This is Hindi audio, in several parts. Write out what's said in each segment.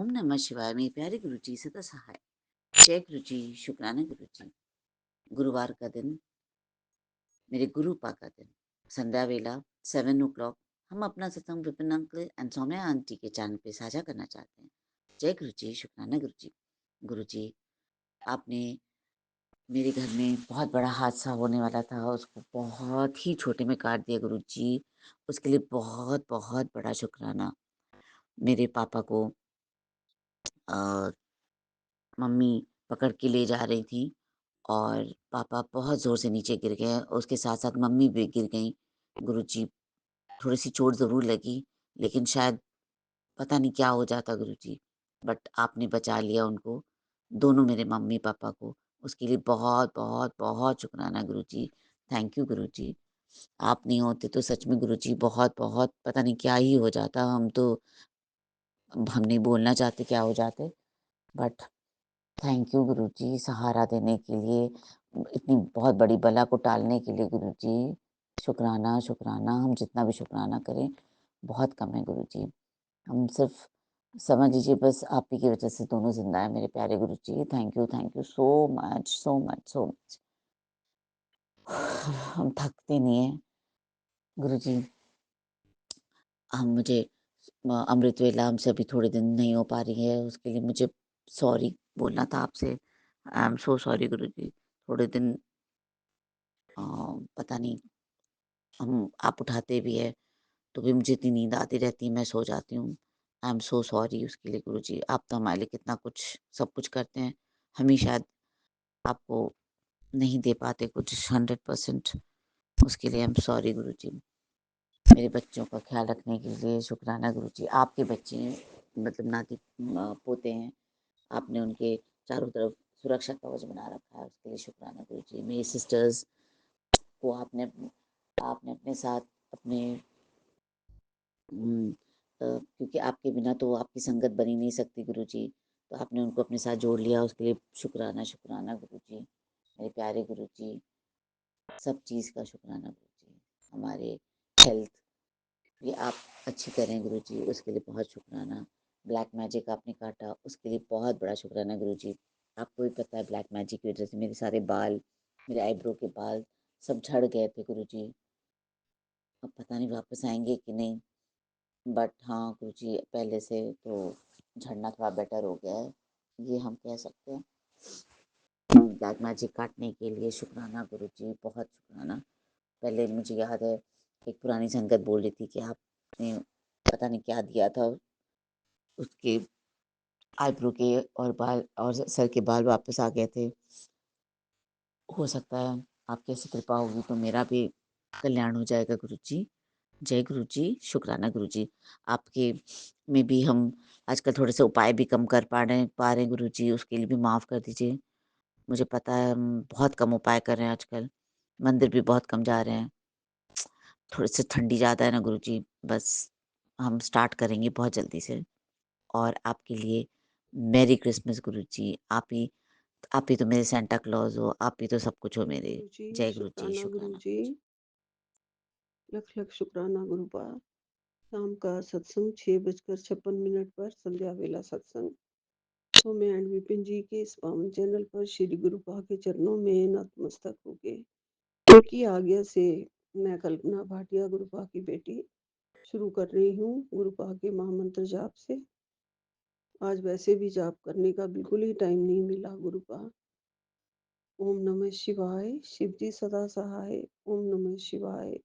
ओम नमः शिवाय। मेरे प्यारे गुरुजी सदा सहाय। जय गुरुजी, शुक्राना गुरुजी। गुरुवार का दिन, मेरे गुरु पा का दिन, संध्या वेला 7 o'clock। हम अपना सत्संग Vipin uncle and Saumya aunty के चैनल पे साझा करना चाहते हैं। जय गुरुजी, शुक्राना गुरुजी। गुरुजी, आपने मेरे घर में बहुत बड़ा हादसा होने वाला था, उसको बहुत ही छोटे में काट दिया गुरुजी। उसके लिए बहुत बहुत बड़ा शुक्राना। मेरे पापा को अ, मम्मी पकड़ के ले जा रही थी और पापा बहुत ज़ोर से नीचे गिर गए। उसके साथ-साथ मम्मी भी गिर गईं। गुरुजी, थोड़ी-सी चोट ज़रूर लगी, लेकिन शायद पता नहीं क्या हो जाता गुरुजी, बट आपने बचा लिया उनको, दोनों मेरे मम्मी-पापा को। उसके लिए बहुत, बहुत, बहुत शुक्राना गुरुजी। थैंक यू गुरुजी। आप नहीं होते तो सच में गुरुजी बहुत, बहुत पता नहीं क्या ही हो जाता। हम नहीं बोलना चाहते क्या हो जाते, बट थैंक यू गुरुजी सहारा देने के लिए, इतनी बहुत बड़ी बला को टालने के लिए गुरुजी। शुक्राना, शुक्राना, हम जितना भी शुक्राना करें बहुत कम है गुरुजी। हम सिर्फ समझ लीजिए बस आप ही की वजह से दोनों ज़िंदा हैं मेरे प्यारे गुरुजी। Thank you so much, so much, so much. हम थकते नहीं हैं गुरुजी। हम मुझे अमृत वेला हमसे अभी थोड़े दिन नहीं हो पा रही है, उसके लिए मुझे सॉरी बोलना था आपसे। आई एम सो सॉरी गुरुजी। थोड़े दिन पता नहीं, हम आप उठाते भी है तो भी मुझे इतनी नींद आती रहती है, मैं सो जाती हूँ। आई एम सो सॉरी उसके लिए गुरुजी। आप तो हमारे लिए कितना कुछ सब कुछ करते हैं, हम ही शायद आपको नहीं दे पाते कुछ 100%। उसके लिए आई एम सॉरी गुरुजी। मेरे बच्चों का ख्याल रखने के लिए शुक्राना गुरुजी। आपके बच्चे हैं, मतलब नाती पोते हैं, आपने उनके चारों तरफ सुरक्षा कवच बना रखा है, उसके लिए शुक्राना गुरुजी। मेरी सिस्टर्स को आपने आपने अपने साथ अपने क्योंकि आपके बिना तो आपकी संगत बनी नहीं सकती गुरुजी, तो आपने उनको अपने साथ जोड़ लिया, उसके लिए शुक्राना, शुक्राना गुरुजी। मेरे प्यारे गुरुजी, सब चीज़ का शुक्राना गुरुजी। हमारे हेल्थ ये आप अच्छी करें गुरुजी, उसके लिए बहुत शुक्राना। ब्लैक मैजिक आपने काटा, उसके लिए बहुत बड़ा शुक्राना गुरुजी। आपको भी पता है ब्लैक मैजिक की वजह से मेरे सारे बाल, मेरे आईब्रो के बाल सब झड़ गए थे गुरुजी। अब पता नहीं वापस आएँगे कि नहीं, बट हाँ गुरुजी पहले से तो झड़ना थोड़ा बेटर हो गया है, ये हम कह सकते हैं। ब्लैक मैजिक काटने के लिए शुक्राना गुरुजी, बहुत शुक्राना। पहले मुझे याद है एक पुरानी संगत बोल रही थी कि आपने पता नहीं क्या दिया था, उसके आईब्रो के और बाल और सर के बाल वापस आ गए थे। हो सकता है आपकी ऐसी कृपा होगी तो मेरा भी कल्याण हो जाएगा गुरुजी। जय गुरुजी, शुक्राना गुरुजी। आपके में भी हम आजकल थोड़े से उपाय भी कम कर पा रहे हैं गुरुजी, उसके लिए भी माफ़ कर दीजिए। मुझे पता है हम बहुत कम उपाय कर रहे हैं आजकल, मंदिर भी बहुत कम जा रहे हैं। थोड़ी सी ठंडी ज़्यादा है ना गुरुजी, बस हम स्टार्ट करेंगे बहुत जल्दी से। और आपके लिए मेरी क्रिसमस गुरुजी। आप ही तो मेरे सेंटा क्लॉज हो, आप ही तो सब कुछ हो मेरे। गुरुजी, जय गुरुजी, शुक्राना शुक्राना गुरुजी, गुरुजी। लख लख शुक्राना गुरुपा। शाम का सत्संग 6:56 पर संध्या वेला सत्संग सौम्य एंड विपिन जी के इस पावन चैनल पर श्री गुरुपा के चरणों में नतमस्तक होके उनकी आज्ञा से मैं कल्पना भाटिया गुरुपा की बेटी शुरू कर रही हूँ गुरुपा के महामंत्र जाप से। आज वैसे भी जाप करने का बिल्कुल ही टाइम नहीं मिला गुरुपा। ओम नमः शिवाय, शिव जी सदा सहाय। ओम नमः शिवाय,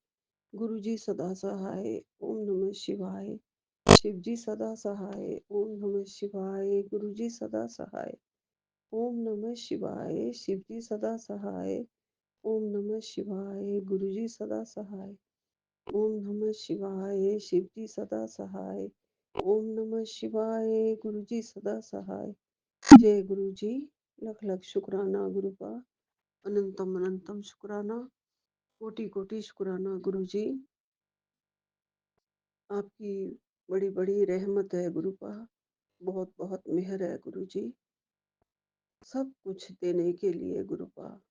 गुरु जी सदा सहाय। ओम नमः शिवाय, शिव जी सदा सहाय। ओम नमः शिवाय, गुरु जी सदा सहाय। ओम नमः शिवाय, शिव जी सदा सहाय। ओम नमः शिवाय, गुरु जी सदा सहाय। ओम नमः शिवाय, शिव जी सदा सहाय। ओम नमः शिवाय, गुरु जी सदा सहाय। जय गुरु जी, लख लख शुक्राना गुरुपा, अनंतम अनंतम शुक्राना, कोटि कोटि शुक्राना गुरु जी। आपकी बड़ी बड़ी रहमत है गुरुपा, बहुत बहुत मेहर है गुरु जी, सब कुछ देने के लिए गुरुपा।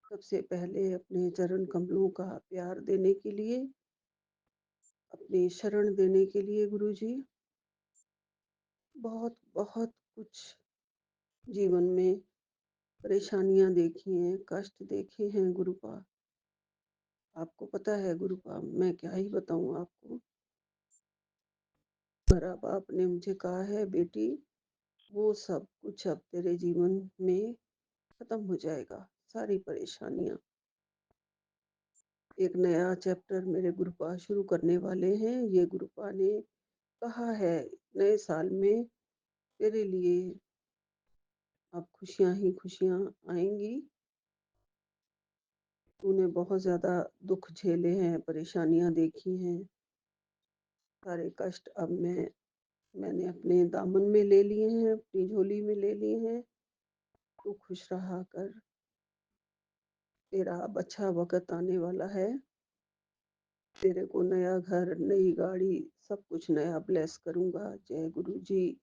सबसे पहले अपने चरण कमलों का प्यार देने के लिए, अपनी शरण देने के लिए गुरु जी, बहुत बहुत कुछ जीवन में परेशानियां देखी हैं, कष्ट देखे हैं गुरुपा। आपको पता है गुरुपा, मैं क्या ही बताऊं आपको। पर अब आपने मुझे कहा है बेटी, वो सब कुछ अब तेरे जीवन में खत्म हो जाएगा, सारी परेशानियां। एक नया चैप्टर मेरे गुरुपा शुरू करने वाले हैं। ये गुरुपा ने कहा है, नए साल में तेरे लिए अब खुशियां ही खुशियां आएंगी। तूने बहुत ज्यादा दुख झेले हैं, परेशानियां देखी हैं, सारे कष्ट अब मैंने अपने दामन में ले लिए हैं, अपनी झोली में ले लिए हैं। तू खुश रहा कर, तेरा अब अच्छा वक्त आने वाला है। तेरे को नया घर, नई गाड़ी, सब कुछ नया ब्लेस करूंगा। जय गुरु जी।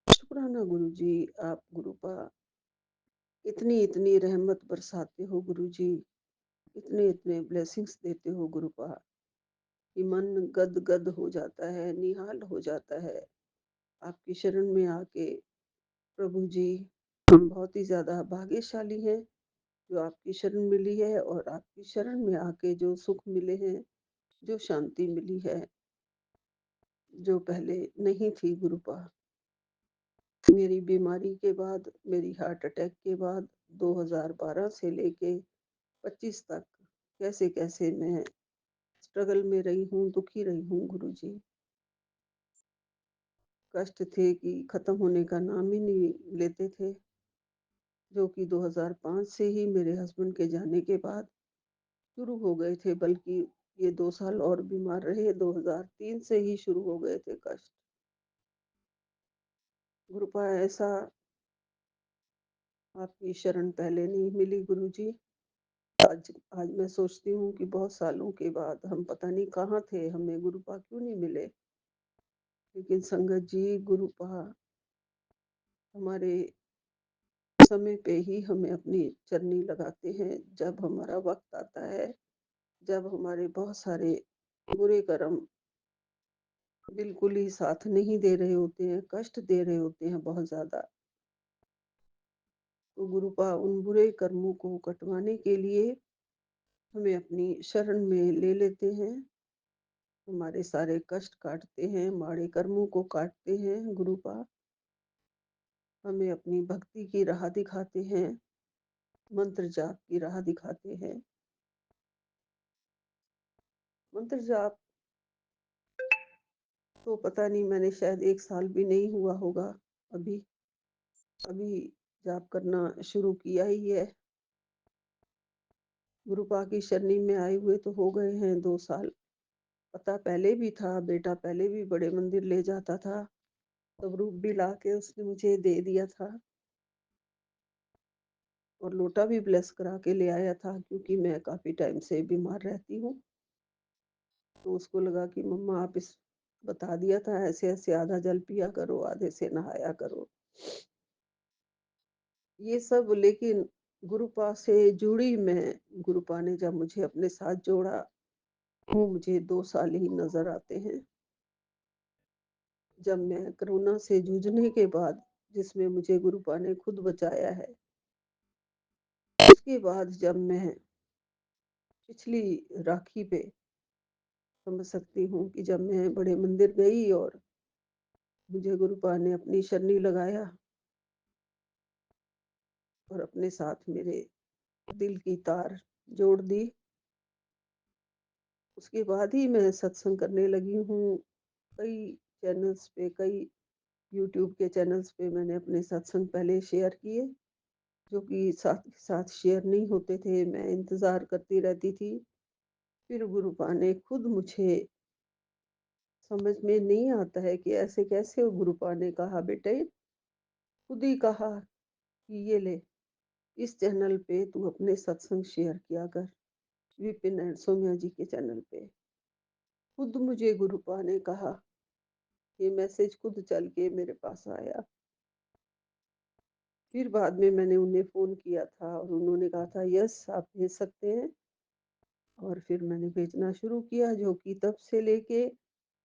शुक्राना गुरु जी। आप गुरुपा इतनी इतनी रहमत बरसाते हो गुरु जी, इतने इतने ब्लेसिंग्स देते हो गुरुपा कि मन गद गद हो जाता है, निहाल हो जाता है आपकी शरण में आके। प्रभु जी, हम बहुत ही ज्यादा भाग्यशाली हैं जो आपकी शरण मिली है, और आपकी शरण में आके जो सुख मिले हैं, जो शांति मिली है, जो पहले नहीं थी गुरुपा। मेरी बीमारी के बाद, मेरी हार्ट अटैक के बाद 2012 से लेके 25 तक कैसे कैसे मैं स्ट्रगल में रही हूँ, दुखी रही हूँ गुरु जी। कष्ट थे कि खत्म होने का नाम ही नहीं लेते थे, जो कि 2005 से ही मेरे हस्बैंड के जाने के बाद शुरू हो गए थे। बल्कि ये 2 साल और बीमार रहे, 2003 से ही शुरू हो गए थे कष्ट। कृपा ऐसा आपकी शरण पहले नहीं मिली गुरु जी। आज आज मैं सोचती हूँ कि बहुत सालों के बाद हम पता नहीं कहाँ थे, हमें गुरुपा क्यों नहीं मिले। लेकिन संगत जी, गुरुपा हमारे समय पे ही हमें अपनी चरनी लगाते हैं। जब हमारा वक्त आता है, जब हमारे बहुत सारे बुरे कर्म बिल्कुल ही साथ नहीं दे रहे होते हैं, कष्ट दे रहे होते हैं बहुत ज्यादा, तो गुरुपा उन बुरे कर्मों को कटवाने के लिए हमें अपनी शरण में ले लेते हैं। हमारे सारे कष्ट काटते हैं, माड़े कर्मों को काटते हैं गुरुपा। हमें अपनी भक्ति की राह दिखाते हैं, मंत्र जाप की राह दिखाते हैं। मंत्र जाप तो पता नहीं, मैंने शायद 1 साल भी नहीं हुआ होगा, अभी अभी जाप करना शुरू किया ही है। गुरुपा की शरणी में आए हुए तो हो गए हैं 2 साल। पता पहले भी था, बेटा पहले भी बड़े मंदिर ले जाता था, तब रूप भी ला के उसने मुझे दे दिया था, और लोटा भी ब्लेस करा के ले आया था, क्योंकि मैं काफी टाइम से बीमार रहती हूँ। तो उसको लगा कि मम्मा आप इस बता दिया था ऐसे ऐसे, आधा जल पिया करो, आधे से नहाया करो, ये सब। लेकिन गुरुपा से जुड़ी मैं, गुरुपा ने जब मुझे अपने साथ जोड़ा, वो मुझे 2 साल ही नजर आते हैं। जब मैं कोरोना से जूझने के बाद, जिसमें मुझे गुरुपा ने खुद बचाया है, उसके बाद जब मैं पिछली राखी पे समझ सकती हूँ कि जब मैं बड़े मंदिर गई और मुझे गुरुपा ने अपनी शरणी लगाया और अपने साथ मेरे दिल की तार जोड़ दी, उसके बाद ही मैं सत्संग करने लगी हूँ। कई चैनल्स पे, कई यूट्यूब के चैनल्स पे मैंने अपने सत्संग पहले शेयर किए, जो कि साथ के साथ शेयर नहीं होते थे, मैं इंतजार करती रहती थी। फिर गुरुपा ने खुद मुझे, समझ में नहीं आता है कि ऐसे कैसे, गुरुपा ने कहा बेटे, खुद ही कहा कि ये ले, इस चैनल पे तू अपने सत्संग शेयर किया कर, विपिन एंड सोम्या जी के चैनल पे। खुद मुझे गुरुपा ने कहा, ये मैसेज खुद चल के मेरे पास आया। फिर बाद में मैंने उन्हें फोन किया था और उन्होंने कहा था यस आप भेज सकते हैं, और फिर मैंने भेजना शुरू किया, जो कि तब से लेके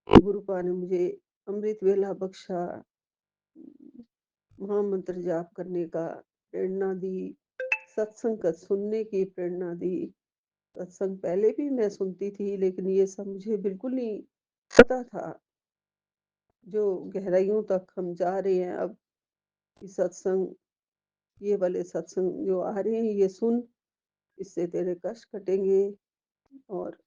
गुरुपा ने मुझे अमृत वेला बख्शा, महामंत्र जाप करने का प्रेरणा दी, सत्संग का सुनने की प्रेरणा दी। सत्संग पहले भी मैं सुनती थी, लेकिन ये सब मुझे बिल्कुल नहीं पता था, जो गहराइयों तक हम जा रहे हैं अब। कि सत्संग, ये वाले सत्संग जो आ रहे हैं, ये सुन, इससे तेरे कष्ट कटेंगे और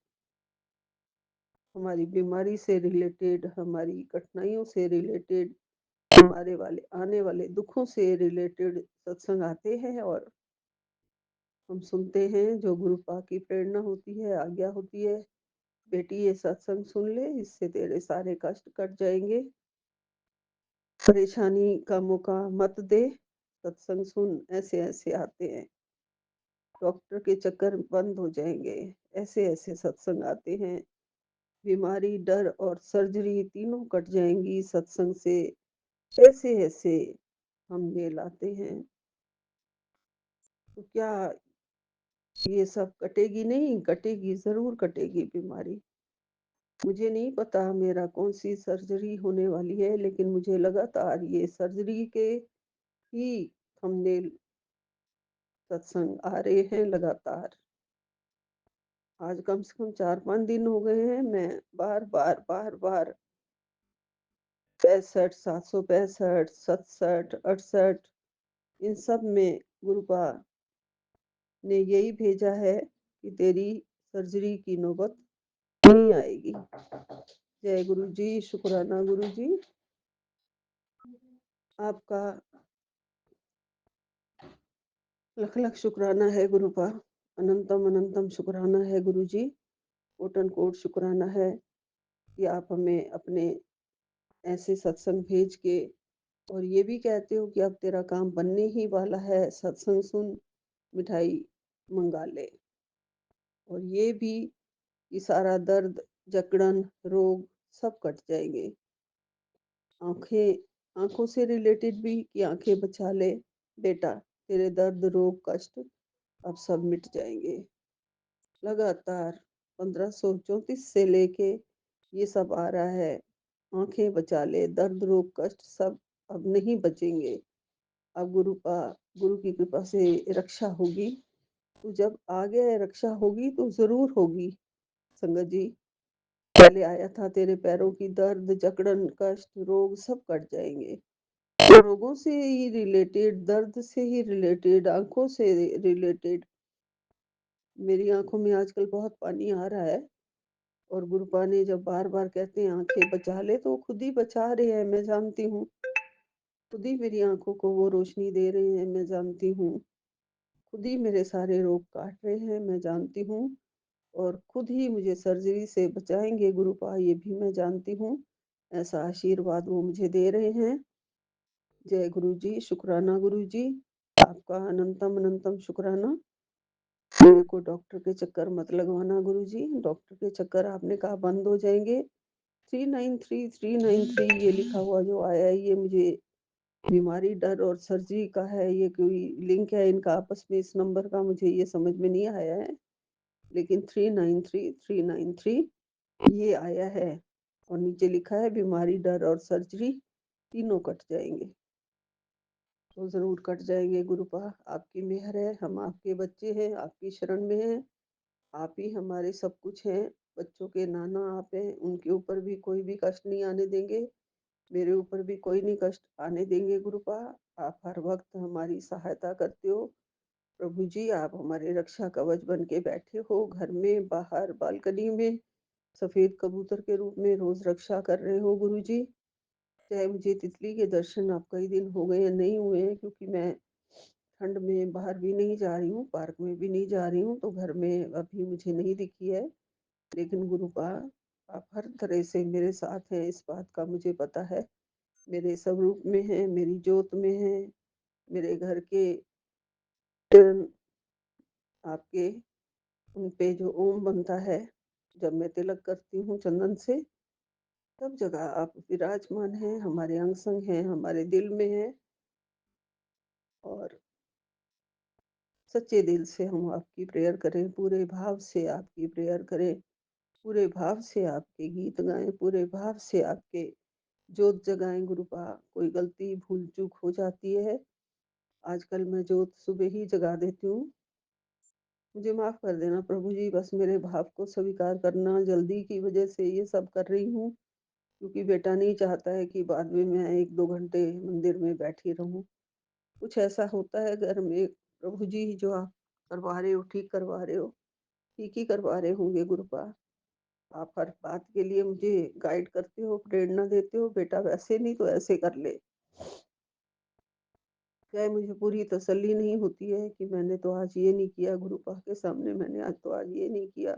हमारी बीमारी से रिलेटेड, हमारी कठिनाइयों से रिलेटेड, हमारे वाले आने वाले दुखों से रिलेटेड सत्संग आते हैं और हम सुनते हैं। जो गुरु पाक की प्रेरणा होती है, आज्ञा होती है, बेटी ये सत्संग सुन ले, इससे तेरे सारे कष्ट कट जाएंगे, परेशानी का मौका मत दे, सत्संग सुन, ऐसे ऐसे आते हैं, डॉक्टर के चक्कर बंद हो जाएंगे, ऐसे ऐसे सत्संग आते हैं, बीमारी, डर और सर्जरी तीनों कट जाएंगी सत्संग से, ऐसे ऐसे हम मेल आते हैं। तो क्या ये सब कटेगी? नहीं कटेगी, जरूर कटेगी बीमारी। मुझे नहीं पता मेरा कौन सी सर्जरी होने वाली है, लेकिन मुझे लगातार ये सर्जरी के ही थंबनेल सत्संग आ रहे हैं लगातार। आज कम से कम 4-5 दिन हो गए हैं, मैं बार बार 65, 765, 67, 68, इन सब में गुरुपा ने यही भेजा है कि तेरी सर्जरी की नौबत नहीं आएगी। जय गुरु जी, शुक्राना गुरु जी, आपका लख लख शुक्राना है गुरुपा, अनंतम अनंतम शुक्राना है गुरु जी, कोटन कोट शुक्राना है कि आप हमें अपने ऐसे सत्संग भेज के और ये भी कहते हो कि अब तेरा काम बनने ही वाला है, सत्संग सुन, मिठाई मंगा ले। और ये भी कि सारा दर्द, जकड़न, रोग सब कट जाएंगे। आंखों से रिलेटेड भी कि आंखें बचा ले बेटा, तेरे दर्द, रोग, कष्ट अब सब मिट जाएंगे। लगातार 1534 से लेके ये सब आ रहा है, आंखें बचा ले, दर्द, रोग, कष्ट सब अब नहीं बचेंगे। अब गुरु की कृपा से रक्षा होगी। तो जब आगे रक्षा होगी तो जरूर होगी संगत जी। पहले आया था तेरे पैरों की दर्द, जकड़न, कष्ट, रोग सब कट जाएंगे। तो रोगों से ही रिलेटेड, दर्द से ही रिलेटेड, आंखों से रिलेटेड, मेरी आंखों में आजकल बहुत पानी आ रहा है। और गुरुपा ने जब बार बार कहते हैं आंखें बचा ले, तो खुद ही बचा रहे हैं, मैं जानती हूँ। खुद ही मेरी आंखों को वो रोशनी दे रहे हैं, मैं जानती हूँ। खुद ही मेरे सारे रोग काट रहे हैं, मैं जानती हूँ। और खुद ही मुझे सर्जरी से बचाएंगे गुरुपा, ये भी मैं जानती हूँ। ऐसा आशीर्वाद वो मुझे दे रहे हैं। जय गुरु जी, शुक्राना गुरु जी, आपका अनंतम अनंतम शुक्राना। मेरे को डॉक्टर के चक्कर मत लगवाना गुरु जी, डॉक्टर के चक्कर आपने कहा बंद हो जाएंगे। 393 393 ये लिखा हुआ जो आया है, ये मुझे बीमारी, डर और सर्जरी का है। ये कोई लिंक है इनका आपस में? इस नंबर का मुझे ये समझ में नहीं आया है, लेकिन 393 393 ये आया है। और नीचे लिखा है बीमारी, डर और सर्जरी तीनों कट जाएंगे। तो जरूर कट जाएंगे गुरुपा, आपकी मेहर है, हम आपके बच्चे हैं, आपकी शरण में हैं, आप ही हमारे सब कुछ हैं। बच्चों के नाना आप हैं, उनके ऊपर भी कोई भी कष्ट नहीं आने देंगे, मेरे ऊपर भी कोई नहीं कष्ट आने देंगे गुरुपा। आप हर वक्त हमारी सहायता करते हो प्रभु जी, आप हमारे रक्षा कवच बन के बैठे हो, घर में, बाहर, बालकनी में सफेद कबूतर के रूप में रोज रक्षा कर रहे हो गुरु जी। चाहे मुझे तितली के दर्शन अब कई दिन हो गए हैं, नहीं हुए हैं, क्योंकि मैं ठंड में बाहर भी नहीं जा रही हूँ, पार्क में भी नहीं जा रही हूँ, तो घर में अभी मुझे नहीं दिखी है। लेकिन गुरुपा, आप हर तरह से मेरे साथ हैं, इस बात का मुझे पता है। मेरे स्वरूप में है, मेरी ज्योत में है, मेरे घर के किरण आपके, उन पे जो ओम बनता है, जब मैं तिलक करती हूँ चंदन से, सब जगह आप विराजमान हैं, हमारे अंग संग हैं, हमारे दिल में हैं। और सच्चे दिल से हम आपकी प्रेयर करें, पूरे भाव से आपकी प्रेयर करें, पूरे भाव से आपके गीत गाएं, पूरे भाव से आपके जोत जगाएँ गुरुपा, कोई गलती भूल-चूक हो जाती है। आजकल मैं जोत सुबह ही जगा देती हूँ। मुझे माफ़ कर देना प्रभु जी, बस मेरे भाव को स्वीकार करना, जल्दी की वज़ह से ये सब कर रही हूँ, क्योंकि बेटा नहीं चाहता है कि बाद में मैं 1-2 घंटे मंदिर में बैठी रहूँ। कुछ ऐसा होता है घर में प्रभु जी, जो आप करवा रहे हो, ठीक करवा रहे हो, ठीक ही करवा रहे होंगे गुरुपा। आप हर बात के लिए मुझे गाइड करते हो, प्रेरणा देते हो, बेटा वैसे नहीं तो ऐसे कर ले। क्या है, मुझे पूरी तसल्ली नहीं होती है कि मैंने तो आज ये नहीं किया गुरुपा के सामने, मैंने आज तो आज ये नहीं किया।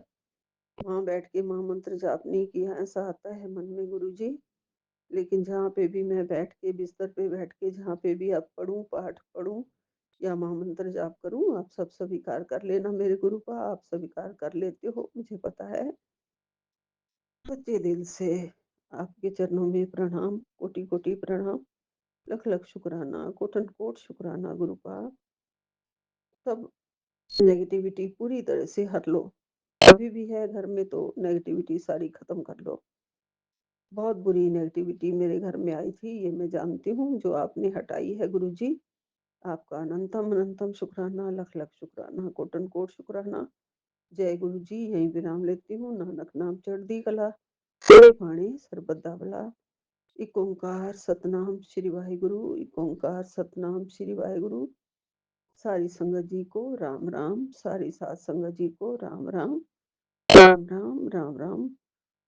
वहाँ बैठ के महामंत्र जाप नहीं किया, ऐसा आता है मन में गुरुजी। लेकिन जहाँ पे भी मैं बैठ के बिस्तर पे बैठ के जहाँ पे भी अब पढूँ, पाठ पढूँ या महामंत्र जाप करूँ, आप सब स्वीकार कर लेना मेरे गुरुपा, आप स्वीकार कर लेते हो, मुझे पता है। सच्चे दिल से आपके चरणों में प्रणाम, कोटि-कोटि प्रणाम, लख-लख शुक्राना, कोटन-कोट शुक्राना गुरुपा। सब नेगेटिविटी पूरी तरह से हट लो। अभी भी है घर में तो नेगेटिविटी सारी खत्म कर लो। बहुत बुरी नेगेटिविटी मेरे घर में आई थी, ये मैं जानती हूँ, जो आपने हटाई है गुरुजी। आपका अनंतम अनंतम शुक्राना, लख-लख शुक्राना, कोटन-कोट शुक्राना। जय गुरुजी, यहीं विराम लेती हूँ। नानक नाम चढ़दी कला, तेरे भाणे सरबत दा भला। एक ओंकार सतनाम श्री वाहिगुरु, एक ओंकार सतनाम श्री वाहिगुरु। सारी संगत जी को राम राम, सारी साध संगत जी को राम राम, राम राम, राम राम।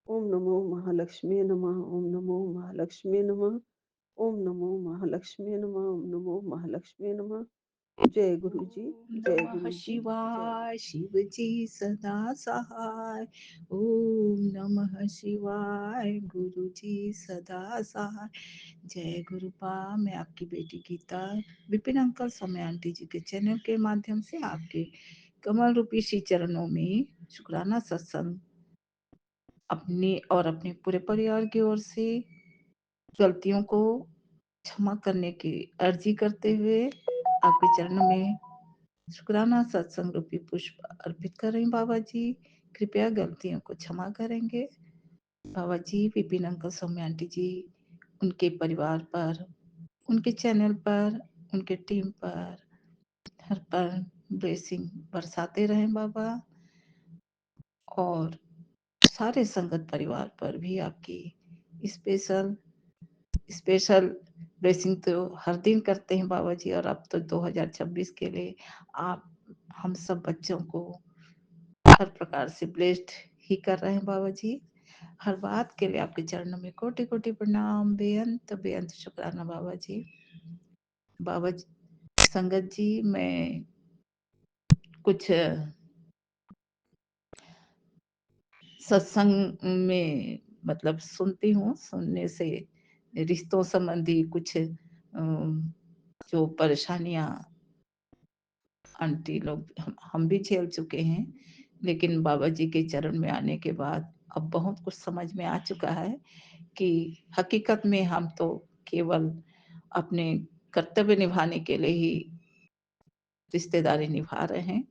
ओम नमो महालक्ष्मी नमः, ओम नमो महालक्ष्मी नमः, ओम नमो महालक्ष्मी नमः, ओम नमो महालक्ष्मी नमः। जय गुरु जी, ओम जय नमः गुरु जी, जय गुरु। शिवाय शिव जी सदा सहाय। ओम नमः शिवाय गुरु जी सदा सहाय। जय गुरुपा। मैं आपकी बेटी गीता विपिन अंकल समय आंटी जी के चैनल के माध्यम से आपके कमल रूपी श्री चरणों में शुक्राना सत्संग अपनी और अपने पूरे परिवार की ओर से गलतियों को क्षमा करने की अर्जी करते हुए आपके चरणों में शुक्राना सत्संग रूपी पुष्प अर्पित कर रही हूँ। बाबा जी कृपया गलतियों को क्षमा करेंगे। बाबा जी विपिन अंकल सौम्य आंटी जी, उनके परिवार पर, उनके चैनल पर, उनके टीम पर हर पर ब्लेसिंग बरसाते रहें बाबा। और सारे संगत परिवार पर भी आपकी स्पेशल स्पेशल ब्लेसिंग तो हर दिन करते हैं बाबा जी। और अब तो 2026 के लिए आप हम सब बच्चों को हर प्रकार से ब्लेस्ड ही कर रहे हैं बाबा जी। हर बात के लिए आपके चरणों में कोटि कोटि प्रणाम, बेअंत बेअंत शुक्राना बाबा जी। बाबा जी, संगत जी, मैं कुछ सत्संग में मतलब सुनती हूँ, सुनने से रिश्तों संबंधी कुछ जो परेशानियां आंटी लोग हम भी झेल चुके हैं। लेकिन बाबा जी के चरण में आने के बाद अब बहुत कुछ समझ में आ चुका है कि हकीकत में हम तो केवल अपने कर्तव्य निभाने के लिए ही रिश्तेदारी निभा रहे हैं।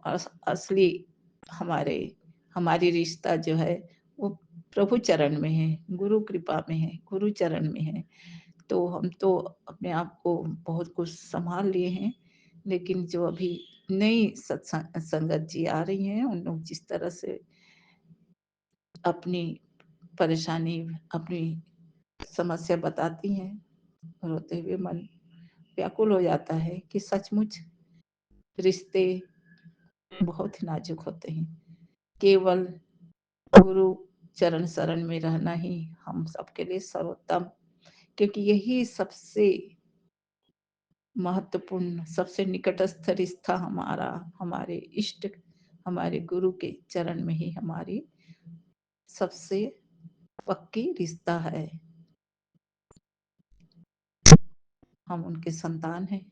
और असली हमारे हमारी रिश्ता जो है वो प्रभु चरण में है, गुरु कृपा में है, गुरु चरण में है। तो हम तो अपने आप को बहुत कुछ संभाल लिए हैं। लेकिन जो अभी नई सत्संग संगत जी आ रही हैं, उन लोग जिस तरह से अपनी परेशानी, अपनी समस्या बताती हैं, रोते हुए मन व्याकुल हो जाता है कि सचमुच रिश्ते बहुत ही नाजुक होते हैं। केवल गुरु चरण शरण में रहना ही हम सबके लिए सर्वोत्तम, क्योंकि यही सबसे महत्वपूर्ण, सबसे निकटस्थ रिश्ता हमारा, हमारे इष्ट, हमारे गुरु के चरण में ही हमारी सबसे पक्की रिश्ता है। हम उनके संतान हैं,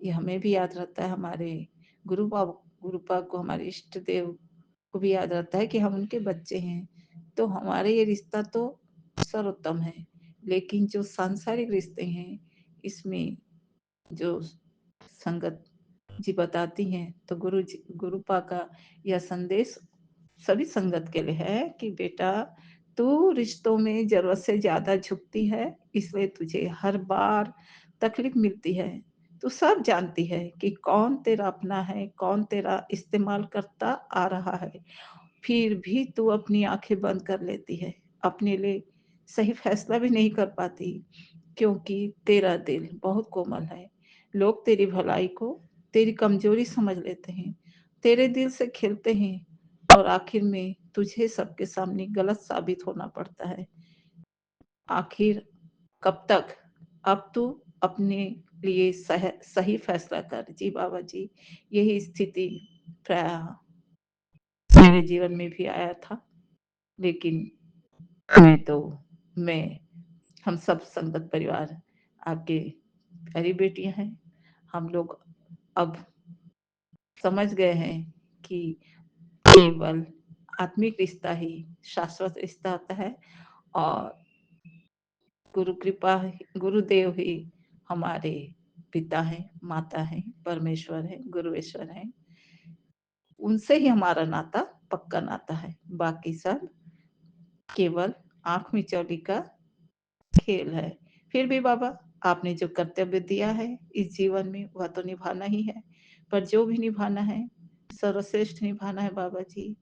ये हमें भी याद रहता है। हमारे गुरुपा को, हमारे इष्ट देव को भी याद रहता है कि हम उनके बच्चे हैं। तो हमारे ये रिश्ता तो सर्वोत्तम है। लेकिन जो सांसारिक रिश्ते हैं, इसमें जो संगत जी बताती हैं, तो गुरुपा का यह संदेश सभी संगत के लिए है कि बेटा, तू रिश्तों में ज़रूरत से ज़्यादा झुकती है, इसलिए तुझे हर बार तकलीफ मिलती है। तू सब जानती है कि कौन तेरा अपना है, कौन तेरा इस्तेमाल करता आ रहा है। फिर भी तू अपनी आँखें बंद कर लेती है, अपने लिए सही फैसला भी नहीं कर पाती, क्योंकि तेरा दिल बहुत कोमल है। लोग तेरी भलाई को तेरी कमज़ोरी समझ लेते हैं, तेरे दिल से खेलते हैं और आखिर में तुझे सबके सामने गलत साबित होना पड़ता है। आखिर कब तक? अब तू अपने लिए सही फैसला कर। जी बाबा जी, यही स्थिति प्रायः मेरे जीवन में भी आया था, लेकिन मैं हम सब संगत परिवार आपके प्यारी बेटियां हैं। हम लोग अब समझ गए हैं कि केवल आत्मिक रिश्ता ही शाश्वत रिश्ता होता है और गुरु कृपा गुरुदेव ही हमारे पिता हैं, माता हैं, परमेश्वर हैं, गुरुवेश्वर हैं। उनसे ही हमारा नाता पक्का नाता है। बाकी सब केवल आंख मिचौली का खेल है। फिर भी बाबा, आपने जो कर्तव्य दिया है इस जीवन में वह तो निभाना ही है, पर जो भी निभाना है सर्वश्रेष्ठ निभाना है बाबा जी।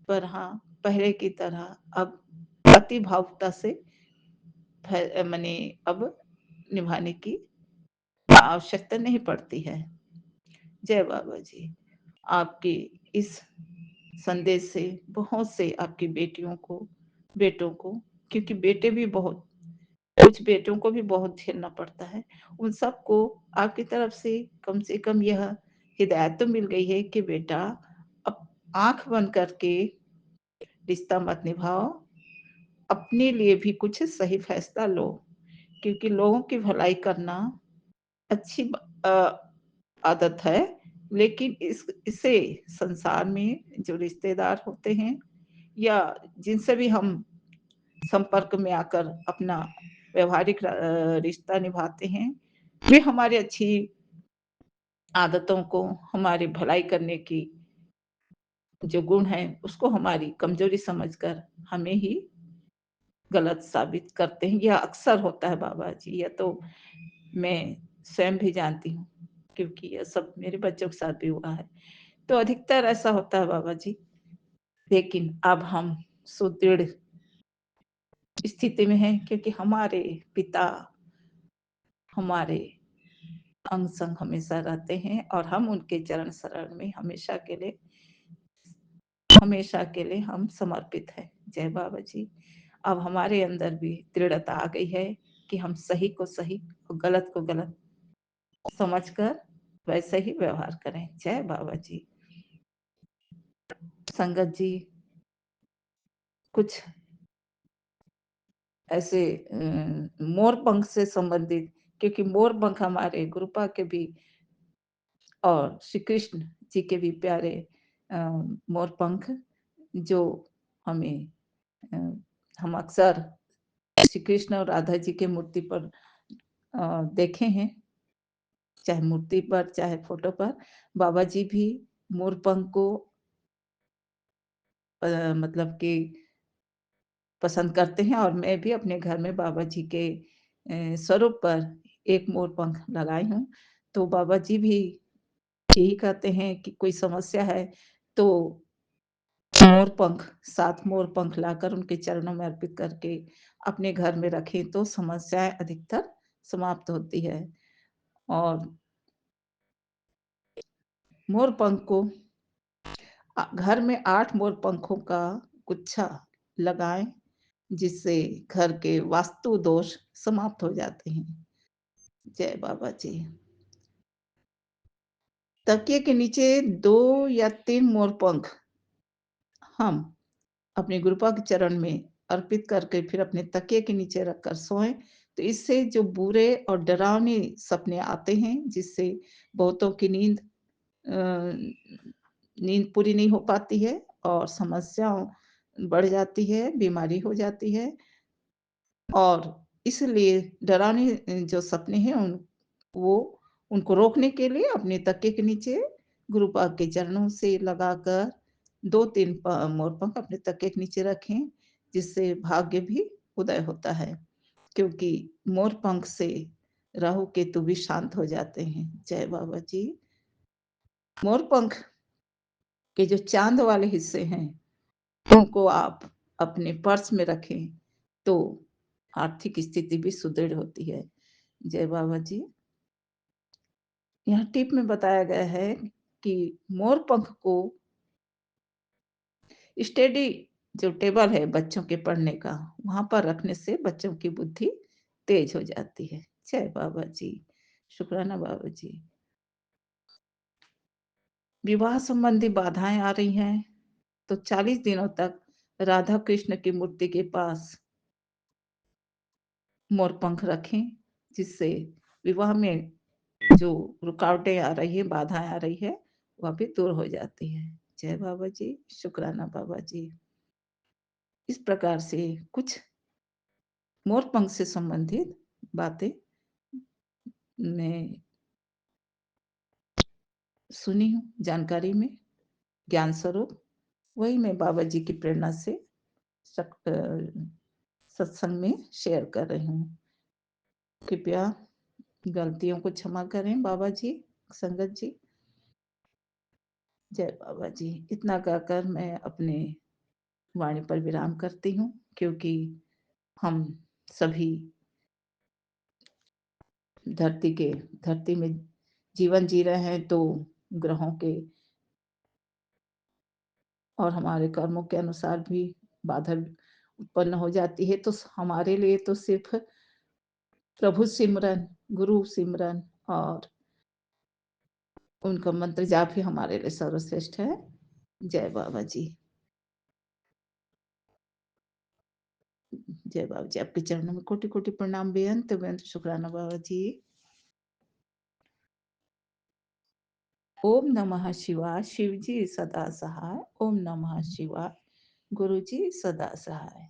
पर हाँ, पहले की तरह अब अति भावुकता से मैंने अब निभाने की आवश्यकता नहीं पड़ती है। जय बाबा जी। आपके इस संदेश से बहुत से आपकी बेटियों को, बेटों को, क्योंकि बेटे भी बहुत, कुछ बेटों को भी बहुत झेलना पड़ता है, उन सबको आपकी तरफ से कम यह हिदायत तो मिल गई है कि बेटा, अब आंख बंद करके रिश्ता मत निभाओ, अपने लिए भी कुछ सही फैसला लो, क्योंकि लोगों की भलाई करना अच्छी आदत है, लेकिन इसे संसार में जो रिश्तेदार होते हैं या जिनसे भी हम संपर्क में आकर अपना व्यवहारिक रिश्ता निभाते हैं, वे हमारी अच्छी आदतों को, हमारी भलाई करने की जो गुण है उसको हमारी कमजोरी समझकर हमें ही गलत साबित करते हैं। यह अक्सर होता है बाबा जी, यह तो मैं स्वयं भी जानती हूँ, क्योंकि यह सब मेरे बच्चों के साथ भी हुआ है। तो अधिकतर ऐसा होता है बाबा जी, लेकिन अब हम सुदृढ़ स्थिति में हैं, क्योंकि हमारे पिता हमारे अंग संग हमेशा रहते हैं और हम उनके चरण शरण में हमेशा के लिए हम समर्पित हैं। जय बाबा जी। अब हमारे अंदर भी दृढ़ता आ गई है कि हम सही को सही और गलत को गलत समझकर वैसे ही व्यवहार करें। जय बाबा जी। संगत जी, कुछ ऐसे मोर पंख से संबंधित, क्योंकि मोर पंख हमारे गुरुपा के भी और श्री कृष्ण जी के भी प्यारे मोर पंख, जो हमें हम अक्सर श्री कृष्ण और राधा जी के मूर्ति पर देखे हैं, चाहे मूर्ति पर चाहे फोटो पर। बाबा जी भी मोर पंख को मतलब कि पसंद करते हैं, और मैं भी अपने घर में बाबा जी के स्वरूप पर एक मोर पंख लगाई हूँ। तो बाबा जी भी यही कहते हैं कि कोई समस्या है तो मोर पंख, 7 मोर पंख लाकर उनके चरणों में अर्पित करके अपने घर में रखें तो समस्याएं अधिकतर समाप्त होती है। और मोर पंख को घर में 8 मोर पंखों का गुच्छा लगाएं, जिससे घर के वास्तु दोष समाप्त हो जाते हैं। जय बाबा जी। तकिए के नीचे 2 या 3 मोर पंख हम अपने गुरुपा के चरण में अर्पित करके फिर अपने तकिए के नीचे रखकर सोएं, तो इससे जो बुरे और डरावने सपने आते हैं, जिससे बहुतों की नींद पूरी नहीं हो पाती है और समस्याओं बढ़ जाती है, बीमारी हो जाती है, और इसलिए डरावने जो सपने हैं वो उनको रोकने के लिए अपने तकिए के नीचे गुरुपा के चरणों से लगाकर 2-3 मोर पंख अपने तकिए के नीचे रखें, जिससे भाग्य भी उदय होता है, क्योंकि मोर पंख से राहु केतु भी शांत हो जाते हैं। जय बाबा जी। मोर पंख के जो चांद वाले हिस्से हैं उनको आप अपने पर्स में रखें तो आर्थिक स्थिति भी सुदृढ़ होती है। जय बाबा जी। यहाँ टिप में बताया गया है कि मोर पंख को स्टडी जो टेबल है बच्चों के पढ़ने का, वहां पर रखने से बच्चों की बुद्धि तेज हो जाती है। जय बाबा जी। शुक्राना बाबा जी। विवाह संबंधी बाधाएं आ रही हैं तो 40 दिनों तक राधा कृष्ण की मूर्ति के पास मोर पंख रखें, जिससे विवाह में जो रुकावटें आ रही है, बाधाएं आ रही है, वह भी दूर हो जाती है। जय बाबा जी। शुक्राना बाबा जी। इस प्रकार से कुछ मोर पंख से संबंधित बातें मैं सुनी हूँ, जानकारी में, ज्ञान स्वरूप, वही मैं बाबा जी की प्रेरणा से सत्संग में शेयर कर रही हूँ। कृपया गलतियों को क्षमा करें बाबा जी, संगत जी। जय बाबा जी। इतना कहकर मैं अपने वाणी पर विराम करती हूँ, क्योंकि हम सभी धरती में जीवन जी रहे हैं तो ग्रहों के और हमारे कर्मों के अनुसार भी बाधा उत्पन्न हो जाती है। तो हमारे लिए तो सिर्फ प्रभु सिमरन, गुरु सिमरन और उनका मंत्र जाप ही हमारे लिए सर्वश्रेष्ठ है। जय बाबा जी। जय बाबा जी। आपके चरणों में कोटि कोटि प्रणाम। बेअंत बेअंत शुक्राना बाबा जी। ओम नमः शिवाय। शिव जी सदा सहाय। ओम नमः शिवाय। गुरु जी सदा सहाय।